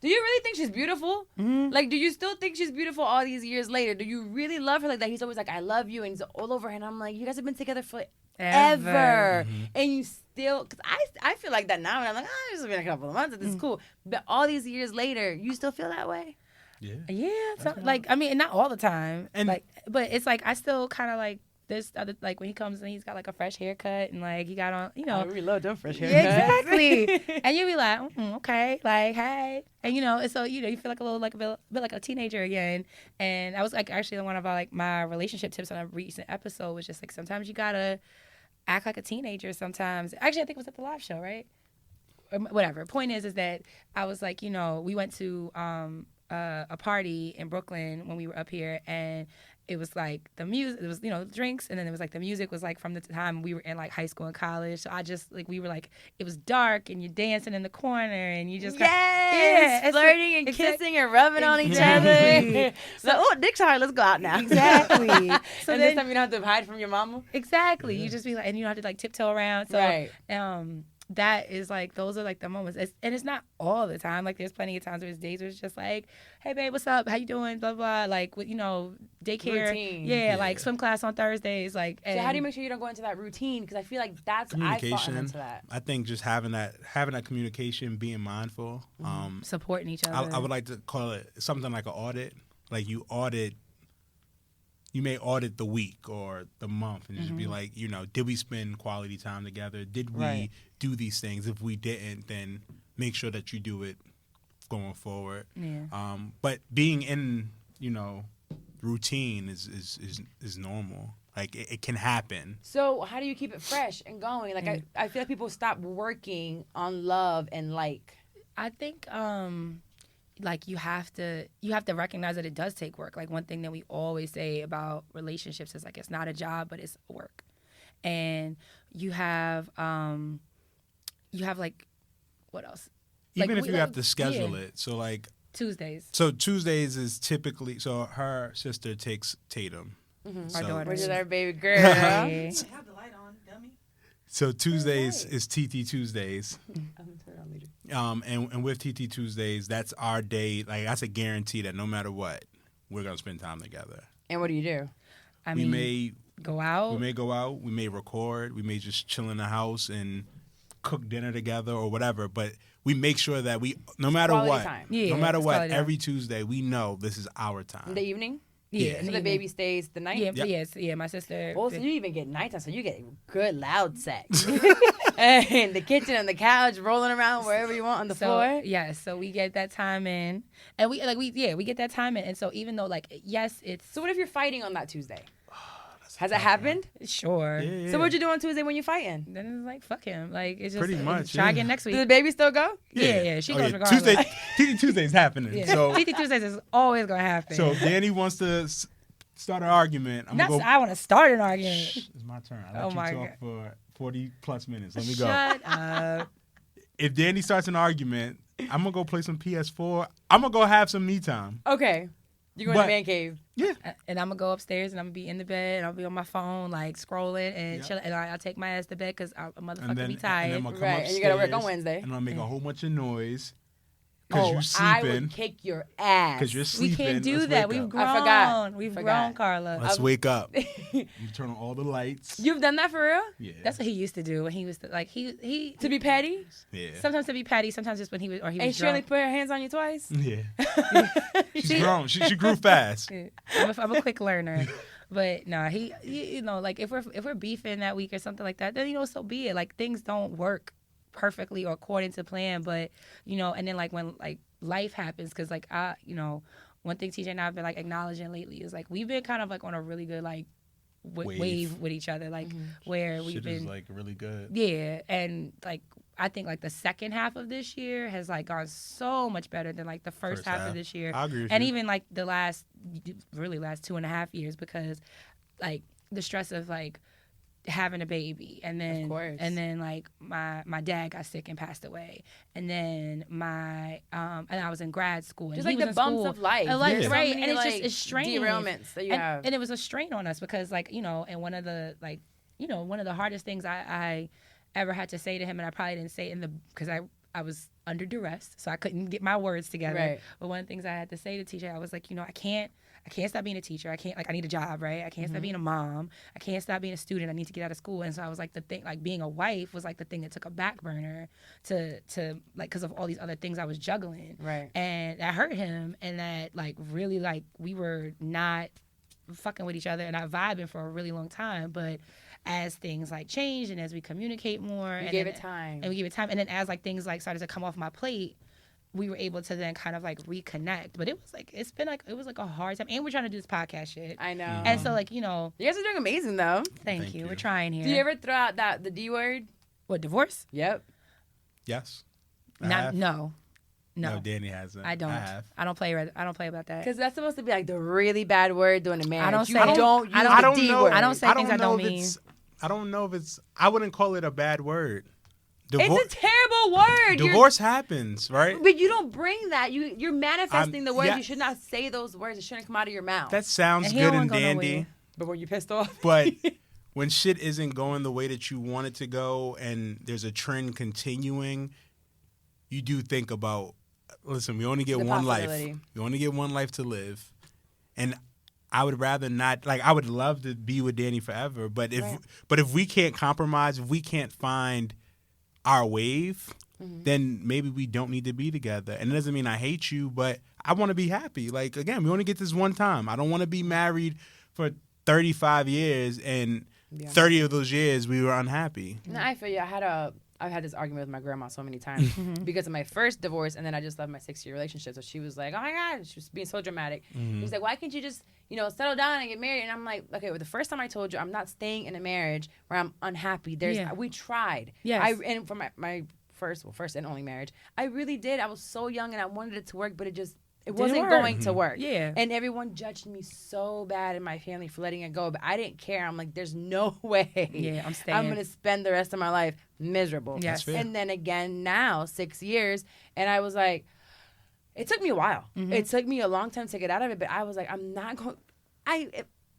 do you really think she's beautiful? Like, do you still think she's beautiful all these years later? Do you really love her like that? He's always like, I love you. And he's all over her. And I'm like, you guys have been together forever. And you still, because I feel like that now. And I'm like, it's been a couple of months. This is cool. But all these years later, you still feel that way? Yeah. So, like, I mean, not all the time. And like, but it's like, I still kind of like, this other, like when he comes and he's got like a fresh haircut and like he got on, you know. I really love them fresh haircuts. Yeah, exactly. And you be like, okay, like, hey. And you know, and so, you know, you feel like a bit like a teenager again. And I was like, actually one of our, like my relationship tips on a recent episode was just like, sometimes you gotta act like a teenager sometimes. Actually, I think it was at the live show, right? whatever. Point is that I was like, you know, we went to a party in Brooklyn when we were up here, and it was like the music, it was, you know, drinks, and then it was like the music was like from the time we were in like high school and college. So I just like, we were like, it was dark and you're dancing in the corner and you just flirting and kissing and rubbing on each other. So, oh, Dick's hard, let's go out now. Exactly. So and this time you don't have to hide from your mama. Exactly. You just be like, and you don't have to like tiptoe around. So that is like, those are like the moments. And it's not all the time. Like there's plenty of times where it's days where it's just like, hey babe, what's up? How you doing? Blah, blah. Like, you know, daycare. Routine. Yeah, like swim class on Thursdays. Like, so how do you make sure you don't go into that routine? Because I feel like that's, I've fallen into that. I think just having that communication, being mindful. Supporting each other. I would like to call it something like an audit. Like you may audit the week or the month and just be like, you know, did we spend quality time together? Did we do these things? If we didn't, then make sure that you do it going forward. Yeah. But being in, you know, routine is normal. Like it can happen. So how do you keep it fresh and going? Like I feel like people stop working on love and like. I think like you have to recognize that it does take work. Like one thing that we always say about relationships is like it's not a job, but it's work. And you have like what else? Even like, if you have to schedule it. So like Tuesdays. So Tuesdays is typically, so her sister takes Tatum. Our daughter. Which is our baby girl. Have the light on, dummy. So Tuesdays is TT Tuesdays. And with TT Tuesdays, that's our day. Like that's a guarantee that no matter what, we're gonna spend time together. And what do you do? We may go out. We may record. We may just chill in the house and cook dinner together or whatever. But we make sure that no matter what, every Tuesday we know this is our time. In the evening. Yeah. So the baby stays the night? Yeah, my sister. Oh, so you even get nighttime, so you get good loud sex. In the kitchen, on the couch, rolling around wherever you want on the floor. Yeah, so we get that time in. And we get that time in. And so even though like, yes, it's. So what if you're fighting on that Tuesday? Has it happened? Sure. Yeah. So what'd you do on Tuesday when you're fighting? Then it's like, fuck him. Like, it's just. Pretty much. Try again next week. Does the baby still go? Yeah. She goes regardless. TT Tuesday's happening. Yeah. So TT Tuesdays is always going to happen. So if Dani wants to start an argument, I want to start an argument. It's my turn. I let you talk for 40 plus minutes. Let me go. Shut up. If Dani starts an argument, I'm going to go play some PS4. I'm going to go have some me time. Okay. You go in the man cave. Yeah. And I'm going to go upstairs and I'm going to be in the bed and I'll be on my phone, like, scrolling and chilling. And I'll take my ass to bed because I'm a motherfucker be tired. And then right. And you got to work on Wednesday. And I'll make a whole bunch of noise. Oh, I would kick your ass. Because you're sleeping. We can't do that. We've grown. I forgot. We've grown, Carla. Let's wake up. You turn on all the lights. You've done that for real? Yeah. That's what he used to do when he was like he to be petty. Yeah. Sometimes to be petty. Sometimes just when he was And she only put her hands on you twice. Yeah. She's grown. She grew fast. I'm a quick learner. But no, he you know, like if we're beefing that week or something like that, then you know, so be it. Like things don't work perfectly or according to plan, but you know, and then like when like life happens, because like you know, one thing TJ and I have been like acknowledging lately is like we've been kind of like on a really good like wave with each other, like where we've been like really good. Yeah, and like I think like the second half of this year has like gone so much better than like the first half of this year. I agree with and you. Even like the last 2.5 years, because like the stress of like having a baby and then like my dad got sick and passed away, and then my and I was in grad school, and just he like was the in bumps school. of life, right? So and it's like, just it's straining derailments that you have, and it was a strain on us because like you know, and one of the like you know one of the hardest things I ever had to say to him, and I probably didn't say it because I was under duress, so I couldn't get my words together. Right. But one of the things I had to say to TJ, I was like, you know, I can't stop being a teacher. I need a job, right? I can't stop being a mom. I can't stop being a student. I need to get out of school. And so I was like, the thing, like being a wife was like the thing that took a back burner to like, because of all these other things I was juggling. Right. And that hurt him, and that like really like we were not fucking with each other and not vibing for a really long time. But as things like changed and as we communicate more, we gave it time. And then as like things like started to come off my plate, we were able to then kind of like reconnect. But it was like it was like a hard time, and we're trying to do this podcast shit. I know. And so like, you know, you guys are doing amazing though. Thank you. We're trying here. Do you ever throw out the D word? What, divorce? Yep. Yes. No, Dani hasn't. I don't. I don't play about that. Because that's supposed to be like the really bad word during the marriage. I don't say. I don't know. word. I don't say things I don't mean. I don't know if it's. I wouldn't call it a bad word. It's a terrible word. Divorce happens, right? But you don't bring that. You're manifesting the words. You should not say those words. It shouldn't come out of your mouth. That sounds good and dandy. But when you're pissed off. But when shit isn't going the way that you want it to go and there's a trend continuing, you do think about, listen, we only get one life. We only get one life to live. And I would rather not, like, I would love to be with Dani forever. But if we can't compromise, if we can't find our wave, then maybe we don't need to be together. And it doesn't mean I hate you, but I want to be happy. Like, again, we only get this one time. I don't want to be married for 35 years and 30 of those years we were unhappy. No, I feel you. I've had this argument with my grandma so many times because of my first divorce, and then I just left my 6-year relationship. So she was like, "Oh my God," she was being so dramatic. She was like, "Why can't you just, settle down and get married?" And I'm like, "Okay, well, the first time I told you I'm not staying in a marriage where I'm unhappy. We tried. Yes. And for my first and only marriage, I really did. I was so young and I wanted it to work, but it wasn't going to work. Yeah. And everyone judged me so bad in my family for letting it go. But I didn't care. I'm like, there's no way. Yeah, I'm staying. I'm going to spend the rest of my life miserable. Yes. And then again now, 6 years. And I was like, it took me a while. It took me a long time to get out of it. But I was like, I'm not going.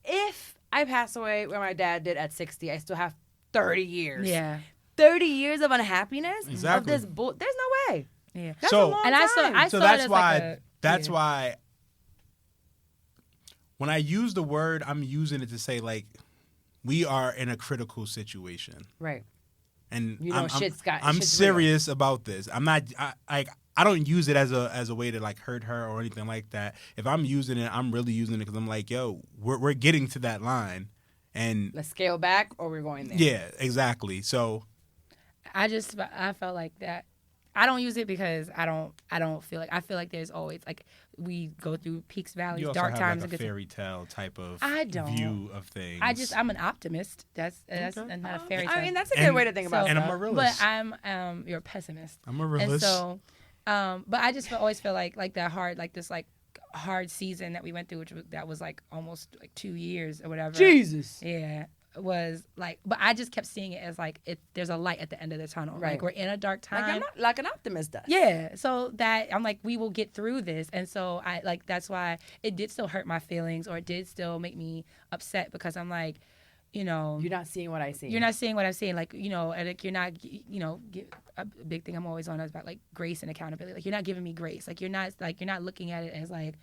If I pass away where my dad did at 60, I still have 30 years. Yeah. 30 years of unhappiness? Exactly. Of this there's no way. Yeah. That's a long time. I saw that's it as why. like a, That's why when I use the word, I'm using it to say, like, we are in a critical situation. Right. And shit's I'm serious about this. I'm not I don't use it as a way to, like, hurt her or anything like that. If I'm using it, I'm really using it because I'm like, yo, we're getting to that line. And let's scale back or we're going there. Yeah, exactly. So I felt like that. I don't use it because I don't feel like, I feel like there's always, like, we go through peaks, valleys, dark times. Like a fairy tale type of view of things. I'm an optimist. That's not a fairy tale. I mean, that's a good way to think about it. And I'm a realist. But you're a pessimist. I'm a realist. And so, but I just always feel like that hard, like this, like, hard season that we went through, that was like almost like 2 years or whatever. Jesus. Yeah. Was like, but I just kept seeing it as like, there's a light at the end of the tunnel. Right. Like, we're in a dark time. Like an optimist does. Yeah. So that I'm like, we will get through this. And so I like, that's why it did still hurt my feelings, or it did still make me upset, because I'm like, you're not seeing what I see. You're not seeing what I'm seeing. Like, and like, you're not, a big thing I'm always on is about, like, grace and accountability. Like, you're not giving me grace. Like, you're not looking at it as like,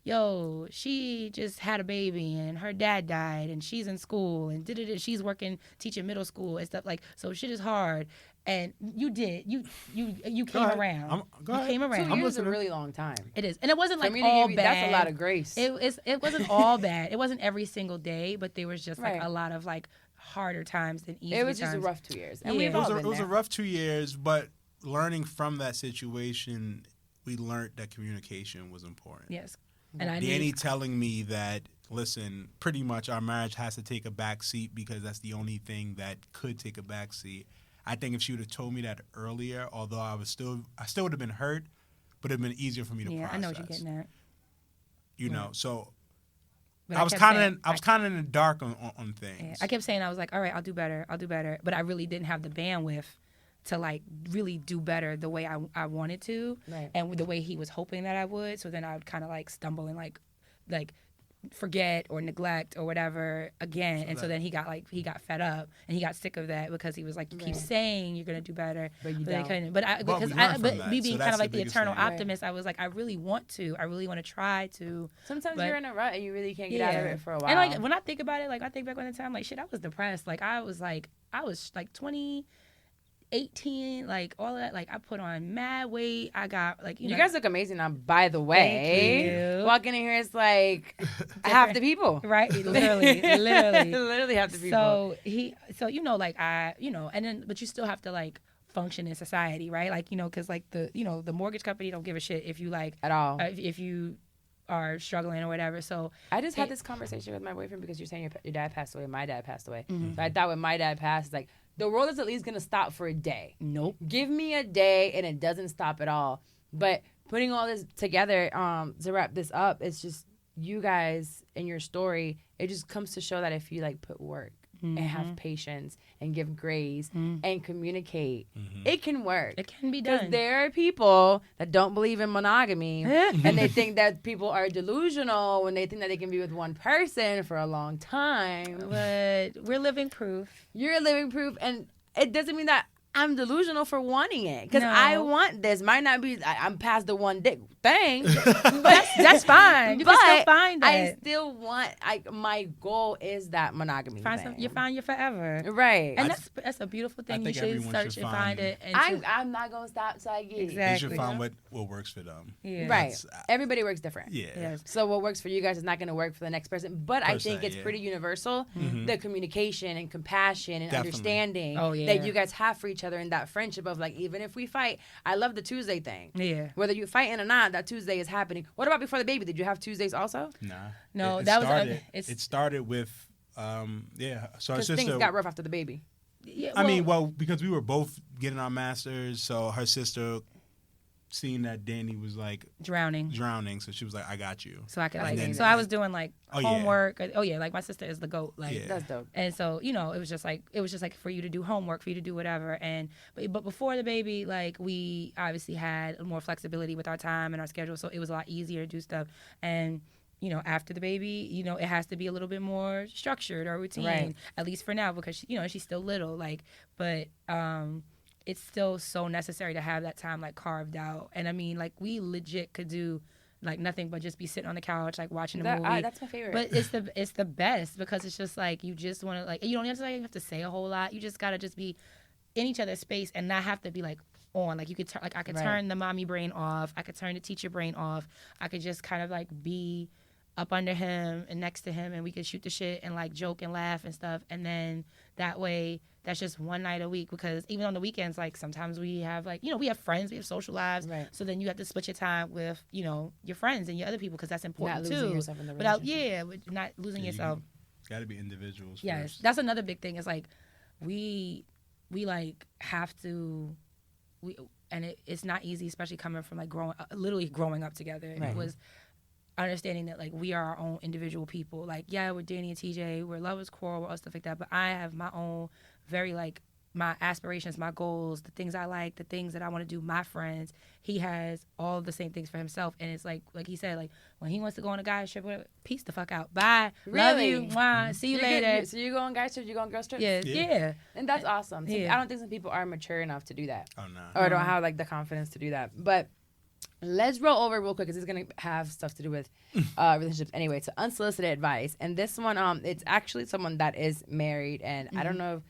yo, she just had a baby and her dad died and she's in school and she's working, teaching middle school and stuff, like, so shit is hard. And you came around. Go ahead. Came around. 2 years is a really long time. It is. And it wasn't like all bad. That's a lot of grace. It wasn't all bad. It wasn't every single day, but there was just like a lot of, like, harder times than easier times. It was just a rough 2 years. And yeah. it was a rough 2 years, but learning from that situation, we learned that communication was important. Yes. And Dani telling me that, listen, pretty much our marriage has to take a back seat because that's the only thing that could take a back seat. I think if she would have told me that earlier, although I still would have been hurt, but it'd been easier for me to process. Yeah, I know what you're getting at. So but I was kind of in the dark on things. Yeah, I kept saying, I was like, all right, I'll do better. But I really didn't have the bandwidth to, like, really do better the way I wanted to, right. And the way he was hoping that I would. So then I would kind of, like, stumble and like forget or neglect or whatever again. So then he got fed up and he got sick of that, because he was like, you keep saying you're gonna do better, but you don't. couldn't. But me being kind of like the eternal thing. optimist, I was like, I really want to try to. Sometimes you're in a rut and you really can't get out of it for a while. And, like, when I think about it, like, I think back on the time, like, shit, I was depressed. Like, I was like 18, like, all of that, like, I put on mad weight. I got, like, you guys look amazing now, by the way. Thank you. Walking in here, it's like half the people. Right? Literally. Literally half the people. And then, but you still have to, like, function in society, right? Like, because, like, the mortgage company don't give a shit if you, like, at all. If you are struggling or whatever. So I just had this conversation with my boyfriend because you're saying your dad passed away, my dad passed away. Mm-hmm. So I thought when my dad passed, like, the world is at least gonna stop for a day. Nope. Give me a day and it doesn't stop at all. But putting all this together, to wrap this up, it's just you guys and your story. It just comes to show that if you like put work and have patience and give grace and communicate, it can work. It can be done. Because there are people that don't believe in monogamy and they think that people are delusional when they think that they can be with one person for a long time. But we're living proof. You're living proof, and it doesn't mean that I'm delusional for wanting it, because No. I want this. Might not be. I'm past the one dick thing, That's fine. You can still find it. I still want. My goal is that monogamy. You find your forever. Right. And that's a beautiful thing. You think should everyone search should and find find- it. And I'm not gonna stop till I get it. Exactly. They should find what works for them. Yeah. Right. That's- Everybody works different. Yeah. Yes. So what works for you guys is not going to work for the next person. But I think se, it's yeah. pretty universal. The communication and compassion and Definitely. understanding Oh, yeah. that you guys have for each other, and that friendship of like, even if we fight, I love the Tuesday thing. Yeah. Whether you fighting or not, that Tuesday is happening. What about before the baby? Did you have Tuesdays also? Nah. No, It that was started, it's it started with So our Because sister things got rough after the baby. yeah, I mean, because we were both getting our masters, so her sister seen that Dani was like drowning. so she was like, "I got you." So I could That's like, amazing. so I was doing like Oh, yeah. homework. Oh yeah, like my sister is the GOAT. Like, Yeah. That's dope. and so it was just like for you to do homework, for you to do whatever. And but before the baby, like we obviously had more flexibility with our time and our schedule, so it was a lot easier to do stuff. And after the baby, it has to be a little bit more structured or routine, Right. at least for now, because she's still little. Like, but it's still so necessary to have that time like carved out. And I mean, like we legit could do like nothing but just be sitting on the couch like watching a movie. That's my favorite. But it's the best because it's just like you just want to like you don't necessarily have to say a whole lot. You just gotta just be in each other's space and not have to be like on. Like you could I could Right. turn the mommy brain off. I could turn the teacher brain off. I could just kind of like be up under him and next to him, and we could shoot the shit and like joke and laugh and stuff. And then that way, that's just one night a week, because even on the weekends, like sometimes we have like, we have friends, we have social lives. Right. So then you have to split your time with, your friends and your other people, because that's important Not too. losing yourself in the Without, relationship. with not losing Yeah, yourself. Got to be individuals. Yes, First. that's another big thing. Is like we like have to it's not easy, especially coming from like literally growing up together. Right. It was understanding that like we are our own individual people. Like we're Dani and TJ, we're Lovers Quarrel, we're all stuff like that. But I have my own very like my aspirations, my goals, the things I like, the things that I want to do. My friends, he has all the same things for himself, and it's like he said, like when he wants to go on a guy's trip, whatever, peace the fuck out, bye, love Really? you, mwah, see you You're later. good. So you go on guys trips, you go on girls trips? Yeah. And that's awesome. Yeah. I don't think some people are mature enough to do that. Oh no. Or don't have like the confidence to do that. But let's roll over real quick, because it's gonna have stuff to do with relationships anyway. So unsolicited advice, and this one, it's actually someone that is married, and I don't know if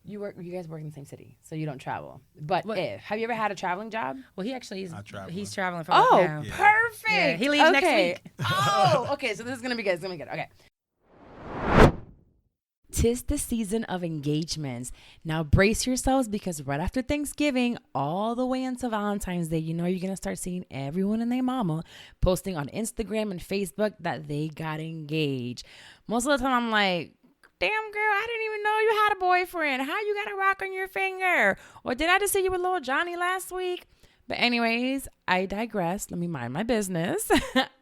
you guys work in the same city, so you don't travel. But have you ever had a traveling job? Well, he actually is. I travel. He's traveling for Oh, work now. Yeah. perfect. Yeah, he leaves next Okay. week. Oh, okay. So this is gonna be good. It's gonna be good. Okay. 'Tis the season of engagements. Now brace yourselves, because right after Thanksgiving, all the way until Valentine's Day, you're gonna start seeing everyone and their mama posting on Instagram and Facebook that they got engaged. Most of the time I'm like, damn girl, I didn't even know you had a boyfriend. How you got a rock on your finger? Or did I just see you with little Johnny last week? But anyways, I digress. Let me mind my business.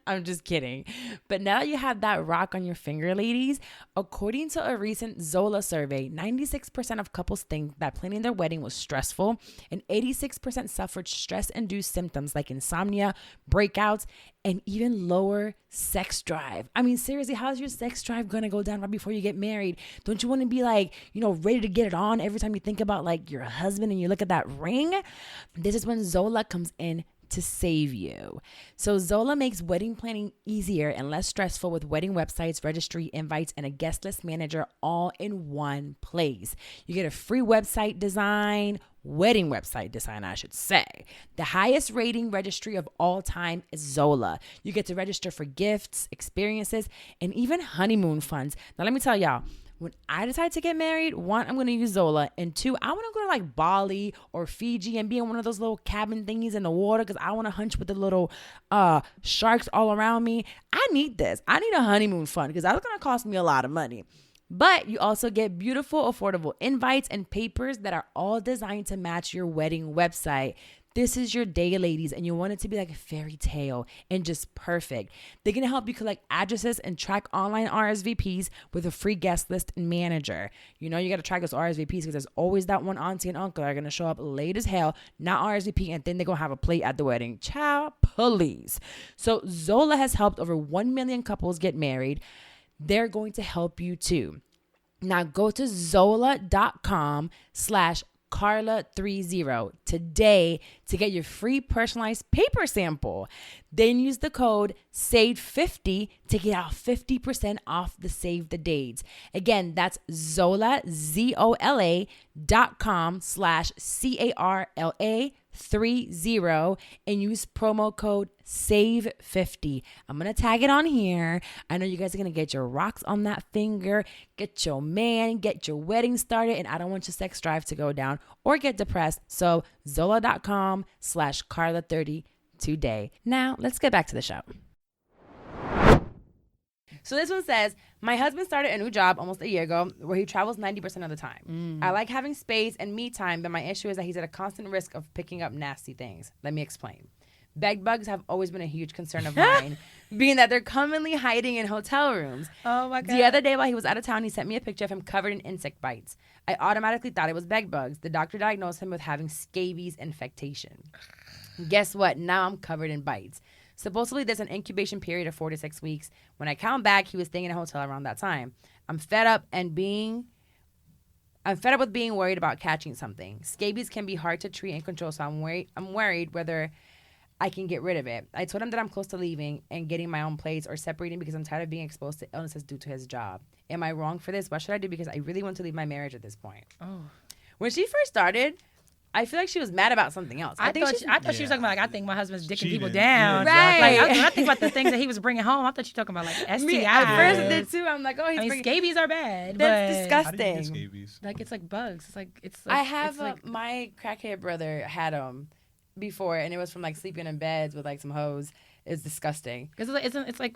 I'm just kidding. But now that you have that rock on your finger, ladies, according to a recent Zola survey, 96% of couples think that planning their wedding was stressful, and 86% suffered stress-induced symptoms like insomnia, breakouts, and even lower sex drive. I mean, seriously, how's your sex drive gonna go down right before you get married? Don't you want to be like, ready to get it on every time you think about like your husband and you look at that ring? This is when Zola comes in to save you. So Zola makes wedding planning easier and less stressful with wedding websites, registry, invites, and a guest list manager all in one place. You get a free wedding website design, I should say. The highest rating registry of all time is Zola. You get to register for gifts, experiences, and even honeymoon funds. Now let me tell y'all, when I decide to get married, one, I'm going to use Zola, and two, I want to go to like Bali or Fiji and be in one of those little cabin thingies in the water, because I want to hunch with the little sharks all around me. I need this. I need a honeymoon fund, because that's going to cost me a lot of money. But you also get beautiful, affordable invites and papers that are all designed to match your wedding website. This is your day, ladies, and you want it to be like a fairy tale and just perfect. They're going to help you collect addresses and track online RSVPs with a free guest list and manager. You know you got to track those RSVPs because there's always that one auntie and uncle that are going to show up late as hell, not RSVP, and then they're going to have a plate at the wedding. Ciao, please. So Zola has helped over 1 million couples get married. They're going to help you too. Now go to Zola.com/Carla30 today to get your free personalized paper sample. Then use the code SAVE50 to get out 50% off the Save the Dates. Again, that's Zola, ZOLA.com/CARLA30 and use promo code SAVE50. I'm going to tag it on here. I know you guys are going to get your rocks on that finger, get your man, get your wedding started, and I don't want your sex drive to go down or get depressed. So Zola.com/Carla30 today. Now, let's get back to the show. So this one says, my husband started a new job almost a year ago where he travels 90% of the time. I like having space and me time, but my issue is that he's at a constant risk of picking up nasty things. Let me explain. Bed bugs have always been a huge concern of mine, being that they're commonly hiding in hotel rooms. Oh my God. The other day while he was out of town, he sent me a picture of him covered in insect bites. I automatically thought it was bed bugs. The doctor diagnosed him with having scabies infestation. Guess what? Now I'm covered in bites. Supposedly, there's an incubation period of 4 to 6 weeks. When I count back, he was staying in a hotel around that time. I'm fed up with being worried about catching something. Scabies can be hard to treat and control, so I'm worried whether I can get rid of it. I told him that I'm close to leaving and getting my own place or separating because I'm tired of being exposed to illnesses due to his job. Am I wrong for this? What should I do? Because I really want to leave my marriage at this point. Oh. When she first started, I feel like she was mad about something else. I thought she was talking about, like, I think my husband's dicking people down. Yeah, exactly. Right. Like, when I think about the things that he was bringing home, I thought you were talking about, like, STIs. Me, at first I did, too. I'm like, oh, scabies are bad. That's disgusting. How do you get scabies? Like, it's like bugs. I have, my crackhead brother had them before, and it was from, like, sleeping in beds with, like, some hoes. It's disgusting. Because it's like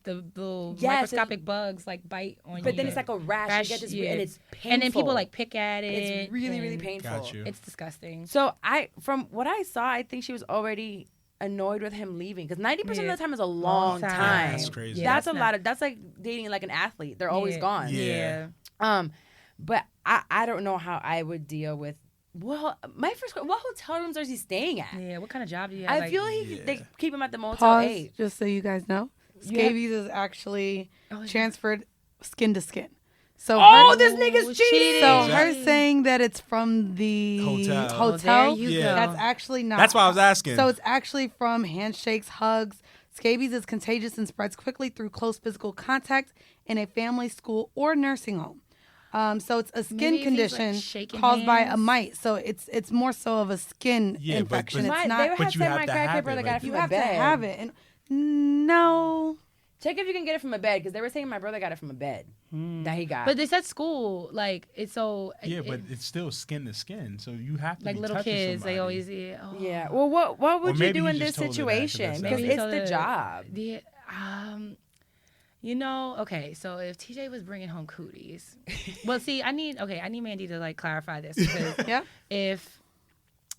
the little microscopic bugs like bite on you. But then it's like a rash. You get this, and it's painful. And then people like pick at it. It's really, really painful. Got you. It's disgusting. So from what I saw, I think she was already annoyed with him leaving because 90% of the time is a long time. That's crazy. That's a lot of. That's like dating like an athlete. They're always gone. Yeah. But I don't know how I would deal with. Well, my first question, what hotel rooms is he staying at? Yeah, what kind of job do you have? I feel like they keep him at the Motel Pause, 8. just so you guys know. Scabies is actually transferred skin to skin. So this nigga's cheating. So her saying that it's from the hotel, that's actually not. That's why I was asking. So it's actually from handshakes, hugs. Scabies is contagious and spreads quickly through close physical contact in a family, school, or nursing home. So it's a skin condition caused by a mite. So it's more so of a skin infection. It's not. But you have to have it. Like, you have to have it. And no. Check if you can get it from a bed, because they were saying my brother got it from a bed that he got. But they said school, like, it's so... Yeah, but it's still skin to skin, so you have to like be little kids, somebody. they always... Yeah. Well, what would you do in this situation? Because it's the job. You know, okay, so if TJ was bringing home cooties... Well, see, I need Mandy to, like, clarify this, because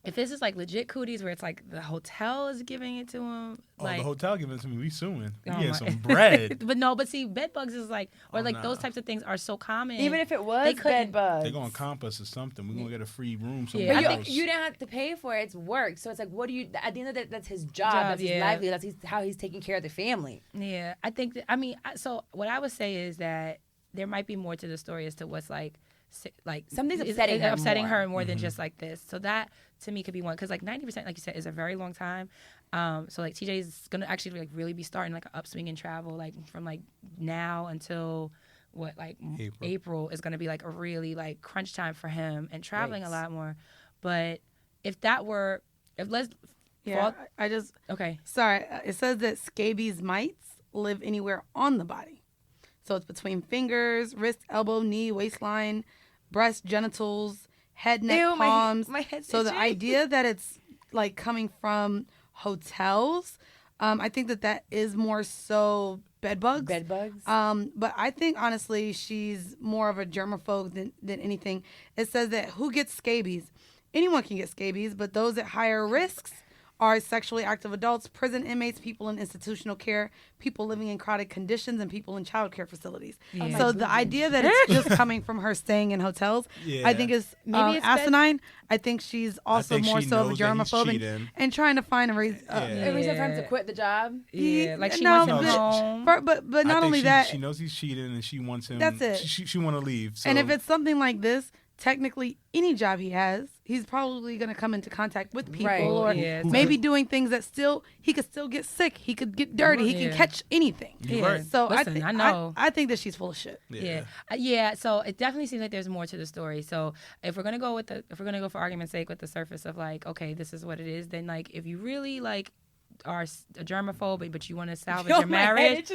if this is like legit cooties where it's like the hotel is giving it to him, like the hotel giving it to me, we suing. We get some bread. but see, bed bugs is like, or those types of things are so common. Even if it was bed bugs, they're gonna comp us or something. We're gonna get a free room. But you didn't have to pay for it. It's work. So it's like, what do you? At the end of the day, that's his job. That's his livelihood. That's how he's taking care of the family. Yeah, I think. So what I would say is that there might be more to the story as to what's like something's upsetting her more than just like this. So that to me could be one, because like 90%, like you said, is a very long time. So like TJ is gonna actually like really be starting like an upswing in travel, like from like now until April is gonna be like a really like crunch time for him and traveling a lot more. But it says that scabies mites live anywhere on the body. So it's between fingers, wrist, elbow, knee, waistline, breast, genitals, head, neck, palms. My head's so itchy. the idea that it's like coming from hotels, I think that is more so bed bugs. Bed bugs. But I think honestly, she's more of a germaphobe than anything. It says that who gets scabies? Anyone can get scabies, but those at higher risks are sexually active adults, prison inmates, people in institutional care, people living in crowded conditions, and people in child care facilities. Yeah. So the idea that it's just coming from her staying in hotels, I think is Maybe it's asinine. I think she's also think more she so of a knows that he's germaphobe cheating. and trying to find a reason. A reason for him to quit the job. Yeah, like she No, wants him but- home. But I not think only she, that, she knows he's cheating and she wants him. That's it. She want to leave. So and if it's something like this, technically any job he has, he's probably going to come into contact with people Right. or Yeah, maybe doing things that he could still get sick. He could get dirty. He can catch anything. You're right. So Listen, I know. I think that she's full of shit. Yeah. So it definitely seems like there's more to the story. So if we're gonna go for argument's sake with the surface of like, okay, this is what it is, then like if you really like are a germaphobe, but you want to salvage your marriage,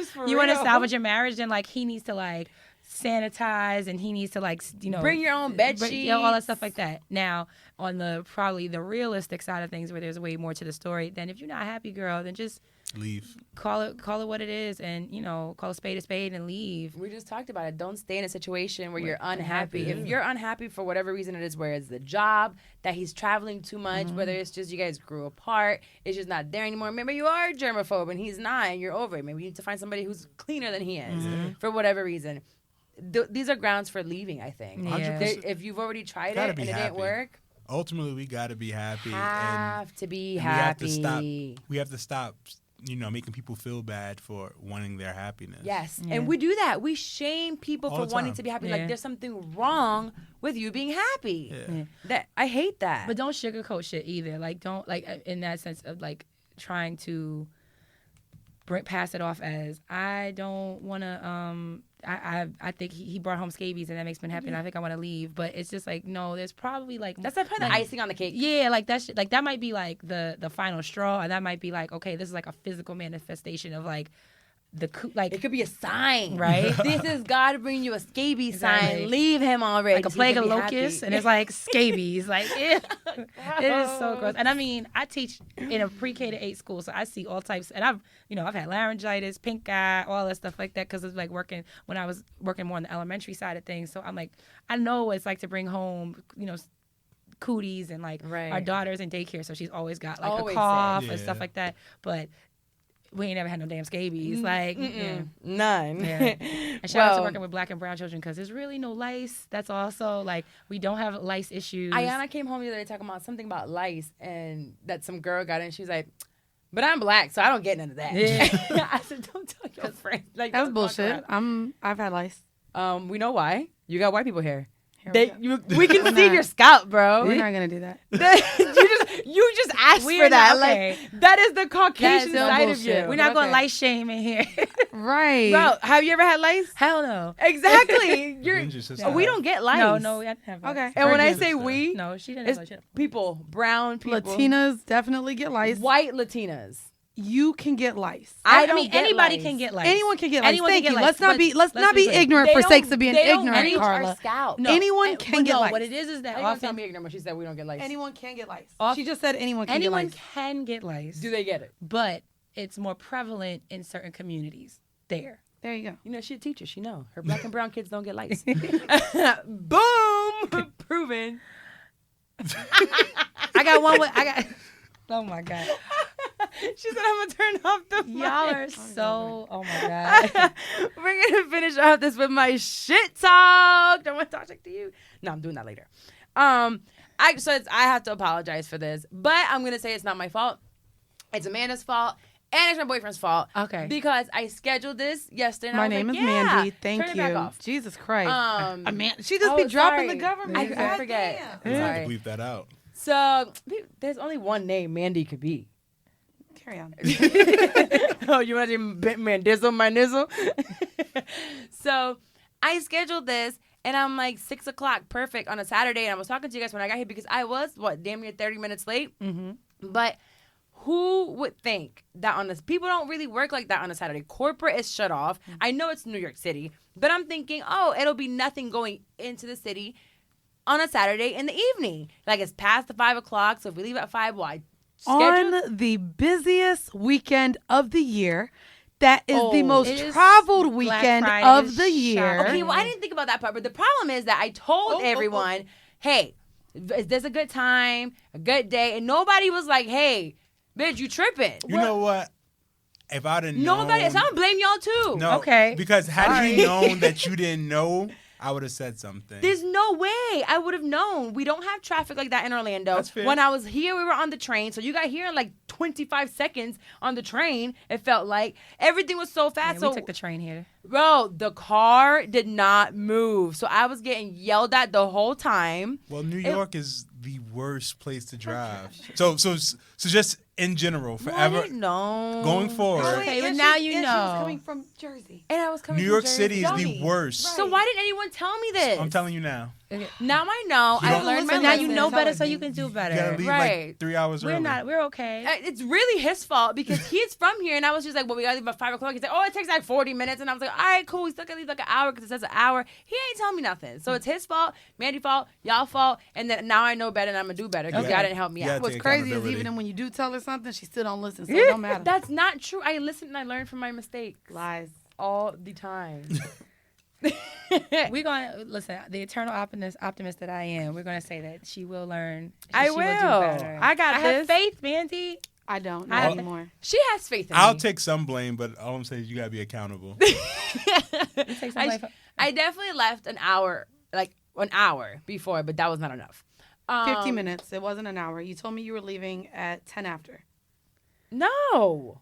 your marriage, then like he needs to like sanitize and he needs to like bring your own bed sheets, all that stuff like that. Now on the probably the realistic side of things where there's way more to the story, then if you're not happy, girl, then just leave. Call it what it is, and call a spade and leave. We just talked about it. Don't stay in a situation where you're unhappy. If you're unhappy for whatever reason it is, where it's the job, that he's traveling too much, whether it's just you guys grew apart, it's just not there anymore. Remember, you are a germaphobe and he's not, and you're over it. Maybe you need to find somebody who's cleaner than he is for whatever reason. These are grounds for leaving, I think. Yeah. If you've already tried it and it didn't work, ultimately we got to be happy. Have to be happy. We have to stop. Making people feel bad for wanting their happiness. Yes. Yeah. And we do that. We shame people All for the wanting time. to be happy. Yeah. Like there's something wrong with you being happy. Yeah. That I hate that. But don't sugarcoat shit either. Like don't like in that sense of like trying to pass it off as I don't want to. I think he brought home scabies and that makes me happy and I think I want to leave. But it's just like no, there's probably like that's probably the icing on the cake. Yeah, like that shit, like that might be like the final straw, and that might be like okay, this is like a physical manifestation of like it could be a sign, right? This is God bringing you a scabies Exactly. sign. Leave him already. Like a plague of locusts, and it's like scabies. Like it is so gross. And I mean, I teach in a pre-K to 8 school, so I see all types. And I've had laryngitis, pink eye, all that stuff like that because it's like when I was working more on the elementary side of things. So I'm like, I know what it's like to bring home, cooties and like our daughter's in daycare, so she's always got like a cough and stuff like that. But we ain't never had no damn scabies. Like, none. Yeah. And shout out to working with Black and brown children because there's really no lice. That's also, like, we don't have lice issues. Ayana came home the other day talking about something about lice and that some girl got in. She was like, but I'm Black, so I don't get none of that. Yeah. I said, don't tell your friends. Like, That's bullshit. I've had lice. We know why. You got white people hair. We can see your scalp, bro. We're not gonna do that. you just asked for that. Okay. Like that is the Caucasian side of you. We're not going lice shame in here. Right. Bro, have you ever had lice? Hell no. Exactly. We don't get lice. No, we didn't have lice. Okay. And when I say we, no, she didn't it's have lice. people, brown people, Latinas definitely get lice. white Latinas. You can get lice. I mean, anybody can get lice. Anyone can get lice. Anyone Thank can you. get lice, Let's not be ignorant for sakes of being ignorant, Carla. Anyone can get lice. What it is that Often often be ignorant when she said we don't get lice. Anyone can get lice. Off- She just said anyone can get lice. anyone can get lice. Do they get it? But it's more prevalent in certain communities. There you go. You know, she's a teacher. She know her Black and brown kids don't get lice. Boom, proven. I got one with oh my god. She said, I'm going to turn off the mic. Y'all are so, oh my God. We're going to finish off this with my shit talk. Don't want to talk to you. No, I'm doing that later. I have to apologize for this, but I'm going to say it's not my fault. It's Amanda's fault. And it's my boyfriend's fault. Okay. Because I scheduled this yesterday. And My I was name like, is Mandy. Thank turn it back you. off. Jesus Christ. She just oh, be dropping sorry. the government. I God forget. damn. You have Sorry. to bleep that out. So there's only one name Mandy could be. Carry on. Oh, you want to do my nizzle? So I scheduled this, and I'm like 6 o'clock, perfect, on a Saturday. And I was talking to you guys when I got here because I was, damn near 30 minutes late. Mm-hmm. But who would think that on this? People don't really work like that on a Saturday. Corporate is shut off. Mm-hmm. I know it's New York City, but I'm thinking, it'll be nothing going into the city on a Saturday in the evening. Like, it's past the 5 o'clock, so if we leave at 5, On the busiest weekend of the year, That is the most It is traveled Black weekend Friday of is the year. shocking. Okay, well, I didn't think about that part, but the problem is that I told everyone, hey, is this a good time, a good day? And nobody was like, hey, bitch, you tripping. You know what? If I'd have known... Nobody, so I'm gonna blame y'all too. No, Okay. because had you known that you didn't know, I would have said something. There's no way I would have known. We don't have traffic like that in Orlando. That's fair. When I was here, we were on the train. So you got here in like 25 seconds on the train, it felt like. Everything was so fast. Yeah, we took the train here. Bro, the car did not move. So I was getting yelled at the whole time. Well, New York is the worst place to drive. So just in general, forever, No. going forward. Okay, but and now she- you and know. She was coming from Jersey. And I was coming New from York Jersey. City is Dummy. the worst. So why didn't anyone tell me this? I'm telling you now. Now I know. You I don't- learned my So now lesson. you know better, so Telling you me. can do You gotta better. leave Right. like 3 hours early. We're okay. It's really his fault because he's from here, and I was just like, well, we gotta leave at 5 o'clock. He's like, oh, it takes like 40 minutes. And I was like, all right, cool. We still gotta leave like an hour because it says an hour. He ain't telling me nothing. So it's his fault, Mandy's fault, y'all fault. And then now I know better and I'm gonna do better because Okay. y'all didn't help me Yeah, out. What's take crazy is accountability. even when you do tell her something, she still don't listen. So it don't matter. That's not true. I listen and I learn from my mistakes Lies. all the time. We're gonna listen. The eternal optimist that I am. We're gonna say that she will learn. I she will do will. better. I got I have this. faith, Mandy. I don't I- anymore. She has faith in I'll me. take some blame, but all I'm saying is you gotta be accountable. Take some life- I definitely left an hour before, but that was not enough. 50 minutes. It wasn't an hour. You told me you were leaving at 10 after. No.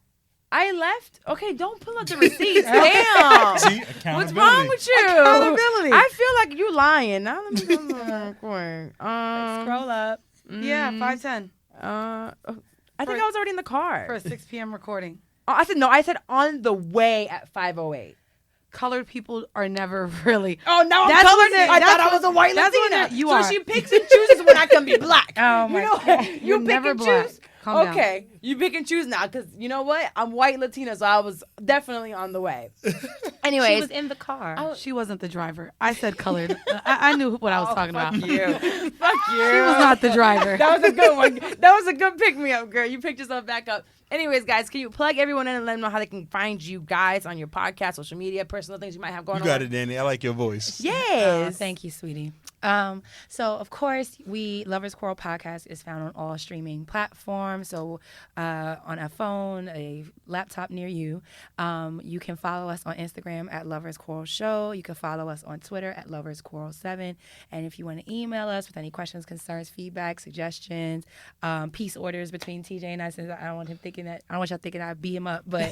I left. Okay, don't pull up the receipts. Damn. See, What's accountability. wrong with you? Accountability. I feel like you lying. Now let me go real quick. Scroll up. Yeah, 5:10 I think I was already in the car. for a 6 p.m. recording. Oh, I said no. I said on the way at 5:08. Colored people are never really. Oh no, That's colored. what it- I that's thought I what- was a white that's what Latina. it- you so are. she picks and chooses when I can be black. Oh my you know, God. you You're pick never and black. choose. Calm down. Okay, you pick and choose now because you know what? I'm white Latina, so I was definitely on the way. She Anyways, was in the car. She wasn't the driver. I said colored. I knew what I was talking about. Fuck you. Fuck you. She was not the driver. That was a good one. That was a good pick me up, girl. You picked yourself back up. Anyways, guys, can you plug everyone in and let them know how they can find you guys on your podcast, social media, personal things you might have going You on? got it, Dani. I like your voice. Yes. Thank you, sweetie. So of course, Lovers Quarrel podcast is found on all streaming platforms. So on a phone, a laptop near you, you can follow us on Instagram at Lovers Quarrel Show. You can follow us on Twitter at Lovers Quarrel 7. And if you want to email us with any questions, concerns, feedback, suggestions, peace orders between TJ and I, since I don't want y'all thinking I'd beat him up, but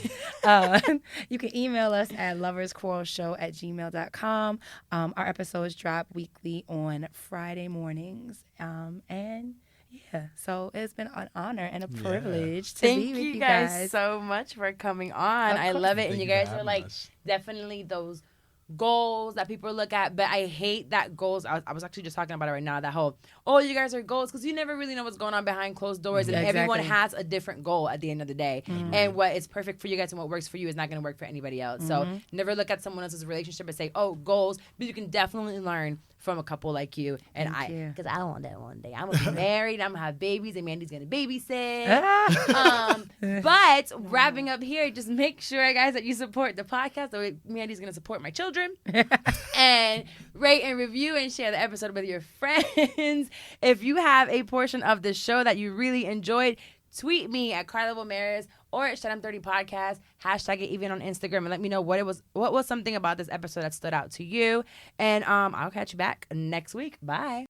you can email us at loversquarrelshow@gmail.com. Our episodes drop weekly on Friday mornings. And yeah, so it's been an honor and a privilege to Thank be with you you guys so much for coming on. Of I course. love it. Thank And you you for guys are having like us. definitely those goals that people look at, but I hate that goals. I was actually just talking about it right now. That whole, oh, you guys are goals, because you never really know what's going on behind closed doors, and everyone has a different goal at the end of the day. And what is perfect for you guys and what works for you is not going to work for anybody else. So never look at someone else's relationship and say, oh, goals, but you can definitely learn from a couple like you and Thank I, you. because I don't want that one day. I'm gonna be married. I'm gonna have babies, and Mandy's gonna babysit. But wrapping up here, just make sure, guys, that you support the podcast. The way Mandy's gonna support my children, and rate and review and share the episode with your friends. If you have a portion of the show that you really enjoyed, tweet me at Quarell Maris or at Shut 30 Podcast. Hashtag it even on Instagram and let me know what was something about this episode that stood out to you. And I'll catch you back next week. Bye.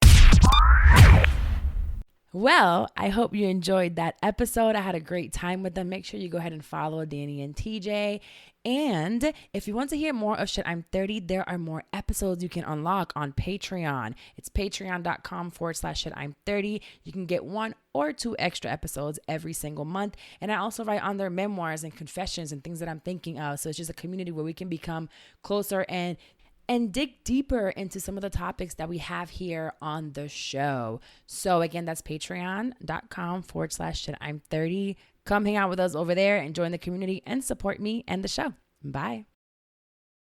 Well, I hope you enjoyed that episode. I had a great time with them. Make sure you go ahead and follow Dani and TJ. And if you want to hear more of Shit I'm 30, there are more episodes you can unlock on Patreon. It's patreon.com/Shit I'm 30. You can get 1 or 2 extra episodes every single month. And I also write on their memoirs and confessions and things that I'm thinking of. So it's just a community where we can become closer and dig deeper into some of the topics that we have here on the show. So again, that's patreon.com/Shit I'm 30. Come hang out with us over there and join the community and support me and the show. Bye.